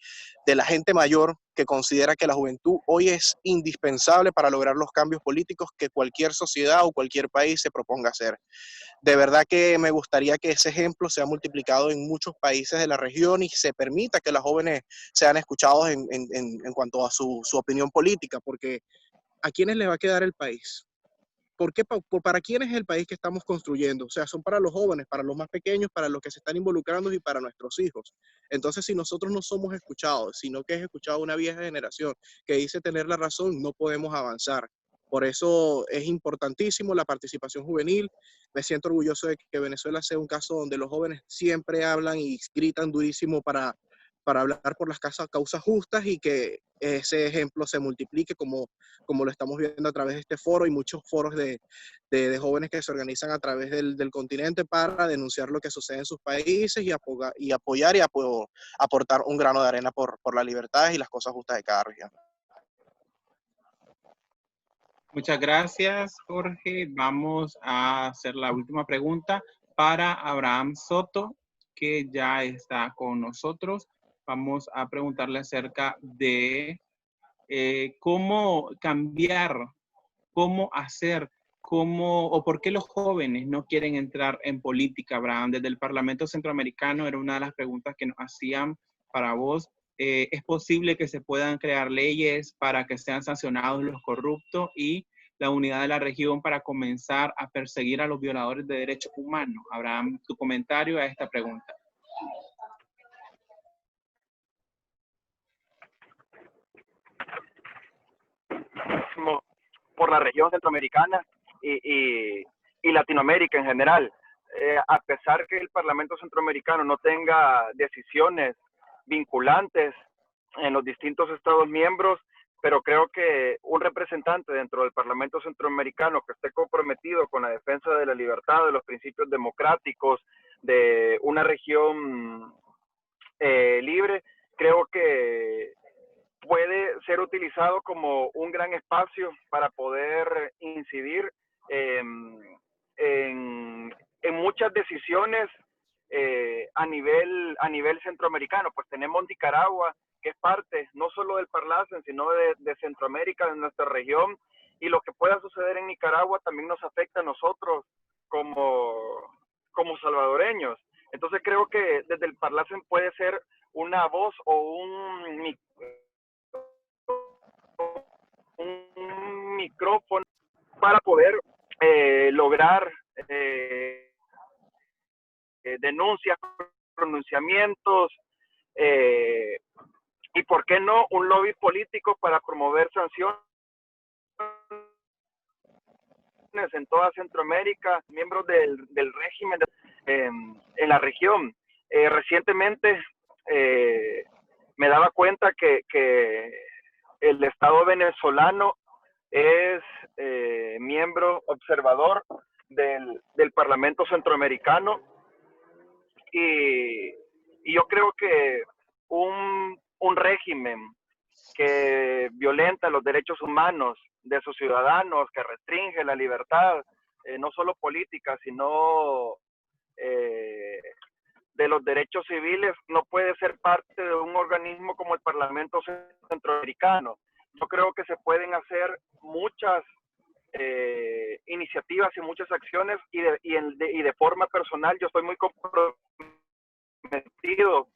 S7: la gente mayor que considera que la juventud hoy es indispensable para lograr los cambios políticos que cualquier sociedad o cualquier país se proponga hacer. De verdad que me gustaría que ese ejemplo sea multiplicado en muchos países de la región y se permita que los jóvenes sean escuchados en cuanto a su opinión política, porque ¿a quiénes les va a quedar el país? ¿Por qué, para quién es el país que estamos construyendo? O sea, son para los jóvenes, para los más pequeños, para los que se están involucrando y para nuestros hijos. Entonces, si nosotros no somos escuchados, sino que es escuchado una vieja generación que dice tener la razón, no podemos avanzar. Por eso es importantísimo la participación juvenil. Me siento orgulloso de que Venezuela sea un caso donde los jóvenes siempre hablan y gritan durísimo para hablar por las causas justas y que ese ejemplo se multiplique como lo estamos viendo a través de este foro y muchos foros de jóvenes que se organizan a través del continente para denunciar lo que sucede en sus países y apoyar y aportar un grano de arena por las libertades y las cosas justas de cada región.
S1: Muchas gracias, Jorge. Vamos a hacer la última pregunta para Abraham Soto, que ya está con nosotros. Vamos a preguntarle acerca de cómo cambiar, cómo hacer, o por qué los jóvenes no quieren entrar en política, Abraham. Desde el Parlamento Centroamericano era una de las preguntas que nos hacían para vos. ¿Es posible que se puedan crear leyes para que sean sancionados los corruptos y la unidad de la región para comenzar a perseguir a los violadores de derechos humanos? Abraham, tu comentario a esta pregunta.
S3: Por la región centroamericana y Latinoamérica en general. A pesar que el Parlamento Centroamericano no tenga decisiones vinculantes en los distintos Estados miembros, pero creo que un representante dentro del Parlamento Centroamericano que esté comprometido con la defensa de la libertad, de los principios democráticos, de una región libre, creo que puede ser utilizado como un gran espacio para poder incidir en muchas decisiones a nivel centroamericano. Pues tenemos Nicaragua, que es parte no solo del Parlacen, sino de Centroamérica, de nuestra región, y lo que pueda suceder en Nicaragua también nos afecta a nosotros como salvadoreños. Entonces creo que desde el Parlacen puede ser una voz o un micrófono para poder lograr denuncias, pronunciamientos y por qué no un lobby político para promover sanciones en toda Centroamérica, miembros del régimen en la región. Recientemente me daba cuenta que el Estado venezolano es miembro observador del Parlamento Centroamericano y yo creo que un régimen que violenta los derechos humanos de sus ciudadanos, que restringe la libertad, no solo política, sino de los derechos civiles, no puede ser parte de un organismo como el Parlamento Centroamericano. Yo creo que se pueden hacer muchas iniciativas y muchas acciones y de forma personal yo estoy muy comprometido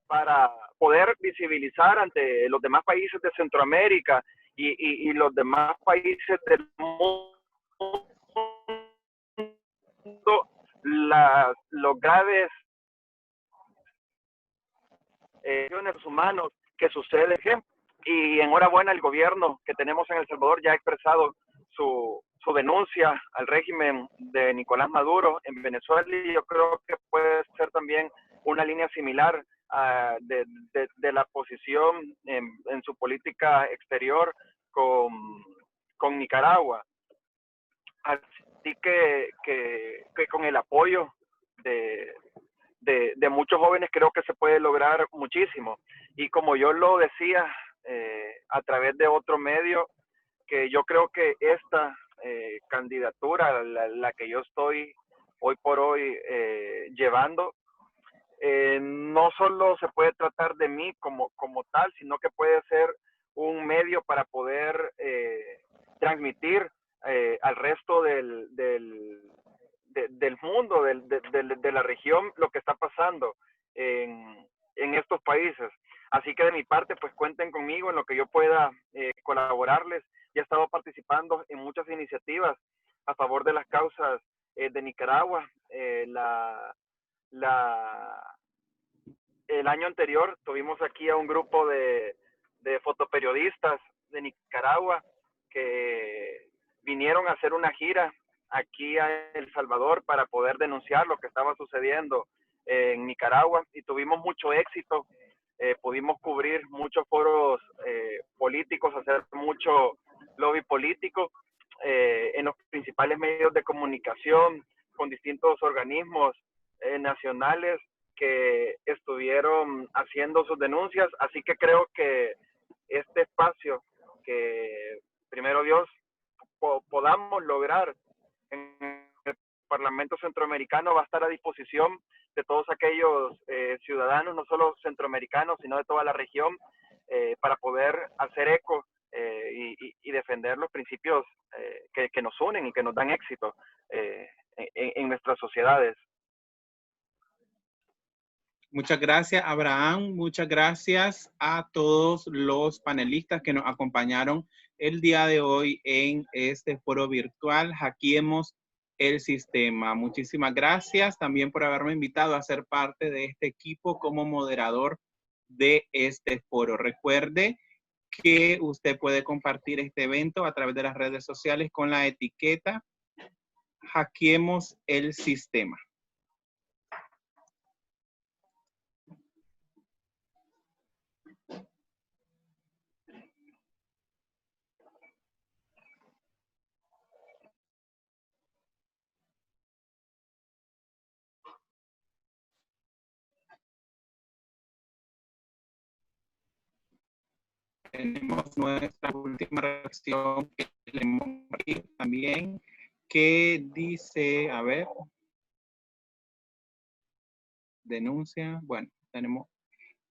S3: para poder visibilizar ante los demás países de Centroamérica y los demás países del mundo los graves humanos que suceden. Y enhorabuena al gobierno que tenemos en El Salvador, ya ha expresado su denuncia al régimen de Nicolás Maduro en Venezuela, y yo creo que puede ser también una línea similar de la posición en su política exterior con Nicaragua. Así que con el apoyo de de muchos jóvenes, creo que se puede lograr muchísimo. Y como yo lo decía a través de otro medio, que yo creo que esta candidatura, la que yo estoy hoy por hoy llevando, no solo se puede tratar de mí como tal, sino que puede ser un medio para poder transmitir al resto del mundo, de la región, lo que está pasando en estos países. Así que de mi parte, pues cuenten conmigo en lo que yo pueda colaborarles. Ya he estado participando en muchas iniciativas a favor de las causas de Nicaragua. El año anterior tuvimos aquí a un grupo de fotoperiodistas de Nicaragua que vinieron a hacer una gira aquí a El Salvador para poder denunciar lo que estaba sucediendo en Nicaragua, y tuvimos mucho éxito. Pudimos cubrir muchos foros políticos, hacer mucho lobby político en los principales medios de comunicación, con distintos organismos nacionales que estuvieron haciendo sus denuncias. Así que creo que este espacio que primero Dios podamos lograr en el Parlamento Centroamericano va a estar a disposición de todos aquellos ciudadanos, no solo centroamericanos, sino de toda la región, para poder hacer eco y defender los principios que nos unen y que nos dan éxito en nuestras sociedades.
S1: Muchas gracias, Abraham. Muchas gracias a todos los panelistas que nos acompañaron el día de hoy en este foro virtual Hackeemos el Sistema. Muchísimas gracias también por haberme invitado a ser parte de este equipo como moderador de este foro. Recuerde que usted puede compartir este evento a través de las redes sociales con la etiqueta Hackeemos el Sistema. Tenemos nuestra última reacción que leemos también, que dice, a ver, denuncia. Bueno, tenemos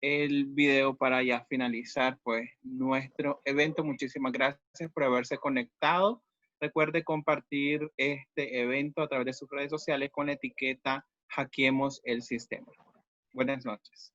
S1: el video para ya finalizar pues nuestro evento. Muchísimas gracias por haberse conectado. Recuerde compartir este evento a través de sus redes sociales con la etiqueta Hackeemos el Sistema. Buenas noches.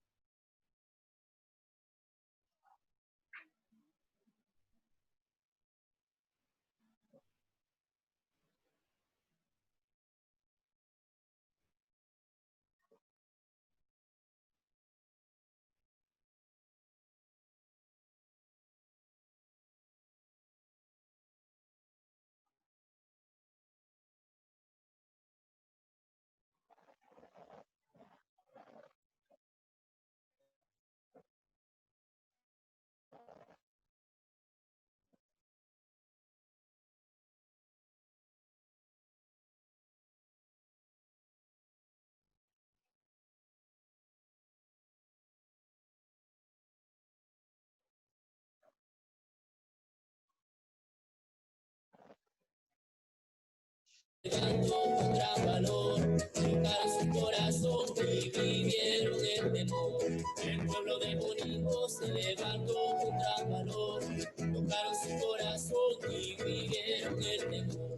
S8: Contra valor, tocaron su corazón y vivieron el temor. El pueblo de Bonito se levantó contra valor, tocaron su corazón y vivieron el temor.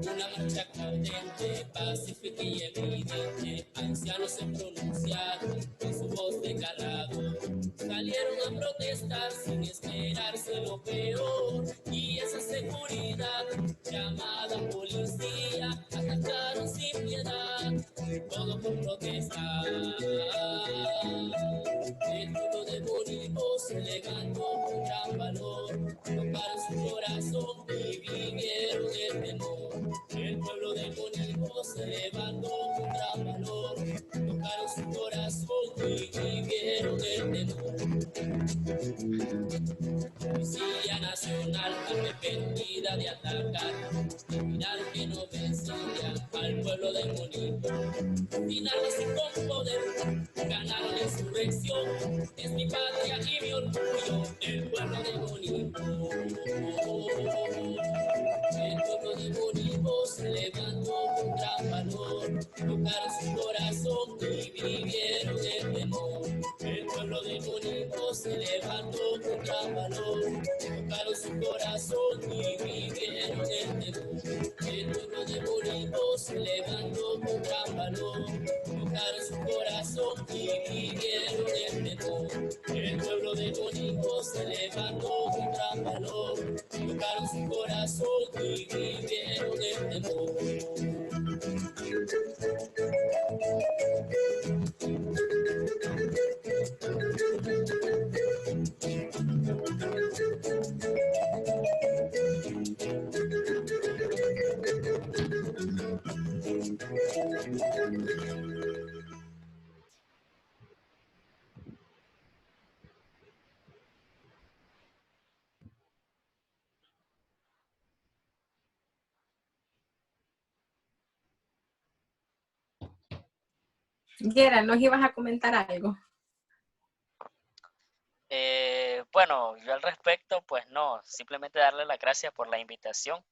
S8: Una marcha candente, pacífica y evidente, ancianos se pronunciaron con su voz de calado. Salieron a protestar sin esperarse lo peor, y esa seguridad llamada policía atacaron sin piedad, todo por protestar. El pueblo de Bonito se levantó con gran valor, tocaron su corazón y vivieron el temor. El pueblo de Bonito se levantó con gran valor, tocaron su corazón y vivieron el temor. Policía Nacional arrepentida de atacar, criminal que no vencía al pueblo dominarlo así con poder, ganar la insurrección, es mi patria y mi orgullo, el pueblo de Bonito. El pueblo de Bonito se levantó con gran valor, tocaron su corazón y vivieron el temor. El pueblo de Bonito se levantó con gran valor, tocaron su corazón y vivieron el temor. El pueblo de Bonito se levantó con gran valor, tocaron su corazón y vivieron el temor. El pueblo de Bonito se levantó con gran valor, tocaron su corazón y vivieron el temor.
S9: Yera, ¿nos ibas a comentar algo?
S10: Bueno, yo al respecto, pues no, simplemente darle las gracias por la invitación.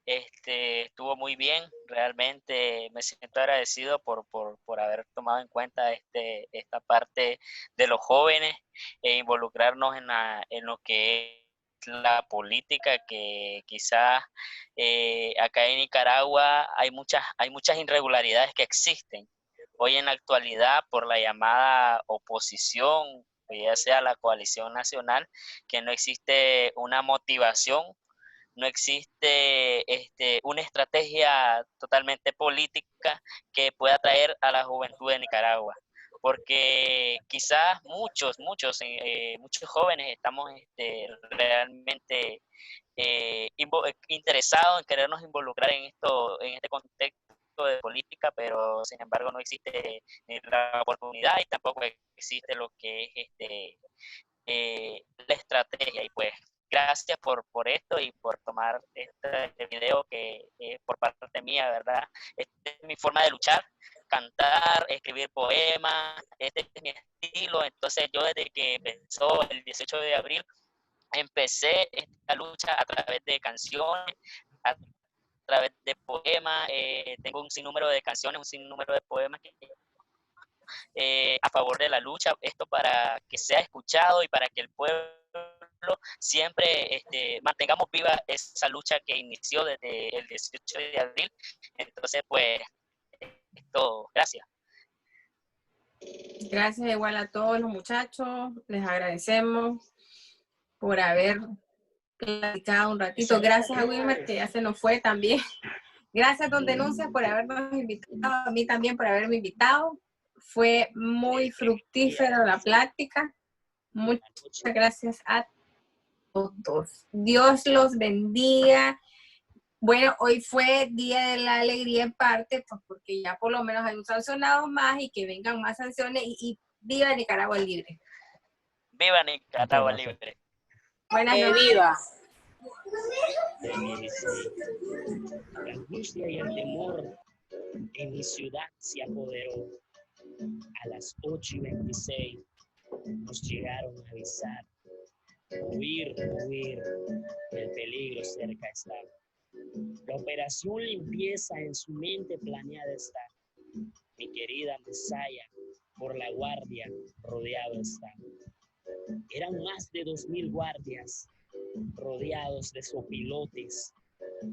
S10: Estuvo muy bien, realmente me siento agradecido por haber tomado en cuenta esta parte de los jóvenes e involucrarnos en lo que es la política, que quizás acá en Nicaragua hay muchas irregularidades que existen. Hoy en la actualidad, por la llamada oposición, ya sea la coalición nacional, que no existe una motivación, no existe una estrategia totalmente política que pueda atraer a la juventud de Nicaragua. Porque quizás muchos jóvenes estamos realmente interesados en querernos involucrar en este contexto de política, pero sin embargo no existe ni la oportunidad y tampoco existe lo que es la estrategia. Y pues gracias por esto y por tomar este video que por parte mía, ¿verdad? Esta es mi forma de luchar, cantar, escribir poemas, este es mi estilo. Entonces yo desde que empezó el 18 de abril empecé esta lucha a través de canciones, a través de poemas. Tengo un sinnúmero de canciones, un sinnúmero de poemas a favor de la lucha, esto para que sea escuchado y para que el pueblo siempre mantengamos viva esa lucha que inició desde el 18 de abril. Entonces, pues, esto, gracias.
S9: Gracias igual a todos los muchachos, les agradecemos por haber platicado un ratito. Gracias a Wilmer, que ya se nos fue también. Gracias, don Denuncias, por habernos invitado, a mí también por haberme invitado. Fue muy fructífera la plática. Muchas gracias a todos. Dios los bendiga. Bueno, hoy fue Día de la Alegría en parte, pues porque ya por lo menos hay un sancionado más y que vengan más sanciones y viva Nicaragua libre.
S10: Viva Nicaragua libre.
S9: Buenas noches.
S8: ¡Viva!
S11: La angustia y el temor en mi ciudad se apoderó. A las 8:26 nos llegaron a avisar. Huir, huir, el peligro cerca está. La operación limpieza en su mente planeada está. Mi querida Mesaya, por la guardia rodeado está. Eran más de 2,000 guardias rodeados de sopilotes.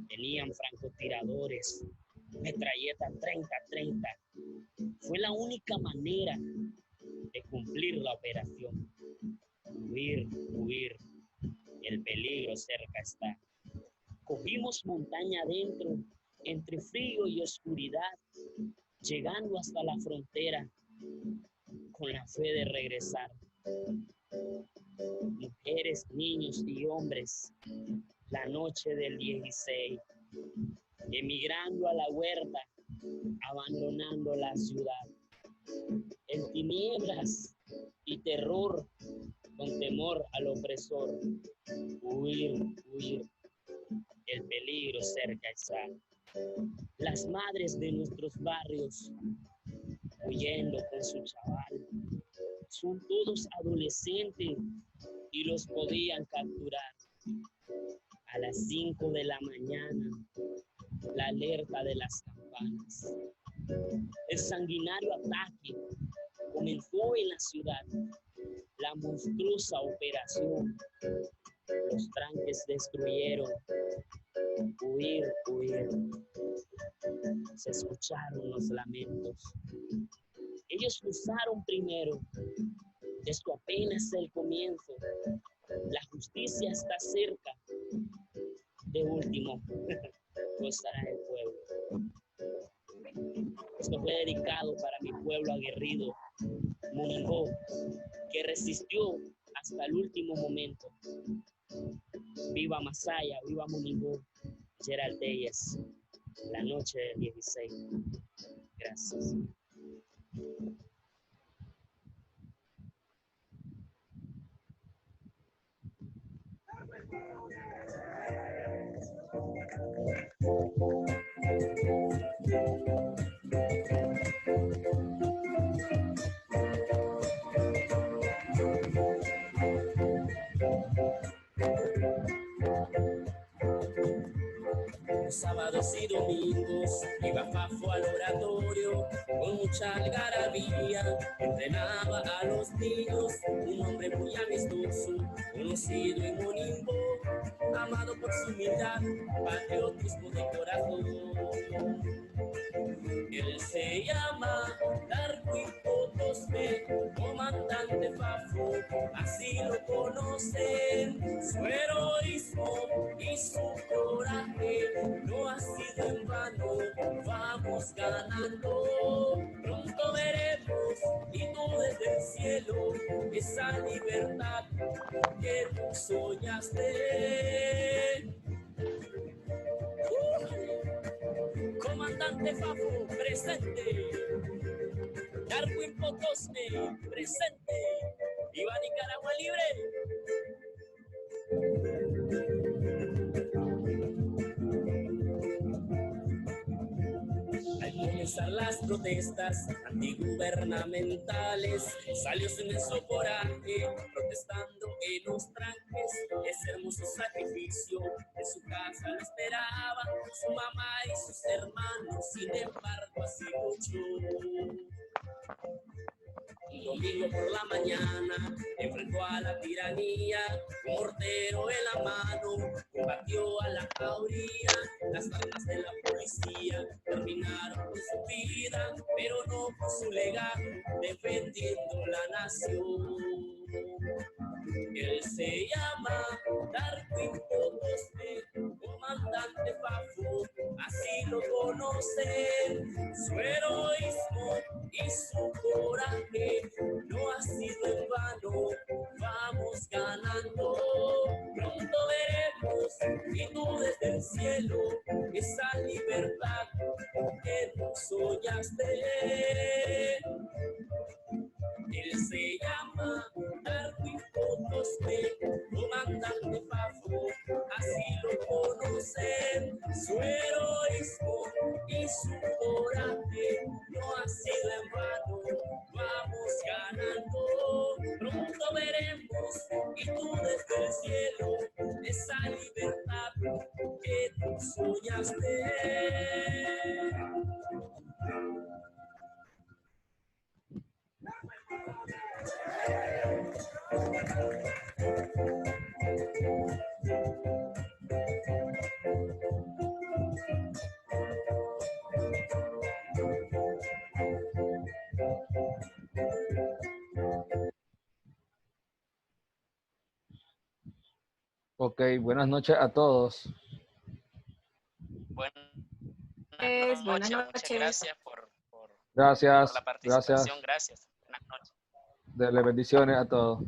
S11: Tenían francotiradores, metralleta 30-30. Fue la única manera de cumplir la operación. Huir, huir, el peligro cerca está. Cogimos montaña adentro, entre frío y oscuridad, llegando hasta la frontera, con la fe de regresar. Mujeres, niños y hombres, la noche del 16, emigrando a la huerta, abandonando la ciudad. En tinieblas y terror, con temor al opresor. Huir, huir, el peligro cerca está. Las madres de nuestros barrios huyendo con su chaval. Son todos adolescentes y los podían capturar. A las 5 de la mañana, la alerta de las campanas. El sanguinario ataque comenzó en la ciudad. La monstruosa operación. Los tranques destruyeron. Huir, huir. Se escucharon los lamentos. Ellos lucharon primero. Esto apenas es el comienzo. La justicia está cerca. De último, gozará el pueblo. Esto fue dedicado para mi pueblo aguerrido, Moningó, que resistió hasta el último momento. Viva Masaya, viva Moningó, Gerald Deyes, la noche del 16. Gracias. Sábados y domingos iba Fafo al oratorio con mucha algarabía, entrenaba a los niños, un hombre muy amistoso, conocido en Moningó, amado por su humildad, patriotismo de corazón. Él se llama Darwin Potosme, comandante Fafo, así lo conocen. Su heroísmo y su coraje no ha sido en vano, vamos ganando. Pronto veremos, y tú desde el cielo, esa libertad que tú soñaste. Comandante Fafo, presente. Darwin Potosme, presente. ¡Viva Nicaragua libre! Al comenzar las protestas antigubernamentales, salió su inmenso coraje, protestando en los tranques. Ese hermoso sacrificio en su casa lo esperaba su mamá y sus hermanos, sin embargo así luchó. Un domingo por la mañana enfrentó a la tiranía, un mortero en la mano combatió a la jauría. Las armas de la policía terminaron con su vida, pero no con su legado, defendiendo la nación. Él se llama Darwin Potosme, comandante Fafo, así lo conocen. Su heroísmo y su coraje no ha sido en vano, vamos ganando. Pronto veremos, y tú desde el cielo, esa libertad que tú soñaste. Él se llama Darwin Potosme, comandante Fafo, así lo conocen. Su heroísmo y su coraje no ha sido en vano, vamos ganando. Pronto veremos, y tú desde el cielo, esa libertad que tú soñaste.
S4: Ok, buenas noches a todos.
S10: Buenas
S9: Buenas
S10: noches,
S9: noches.
S10: muchas gracias por
S4: Gracias,
S10: la participación,
S4: gracias.
S10: gracias. Buenas noches.
S4: Dele bendiciones a todos.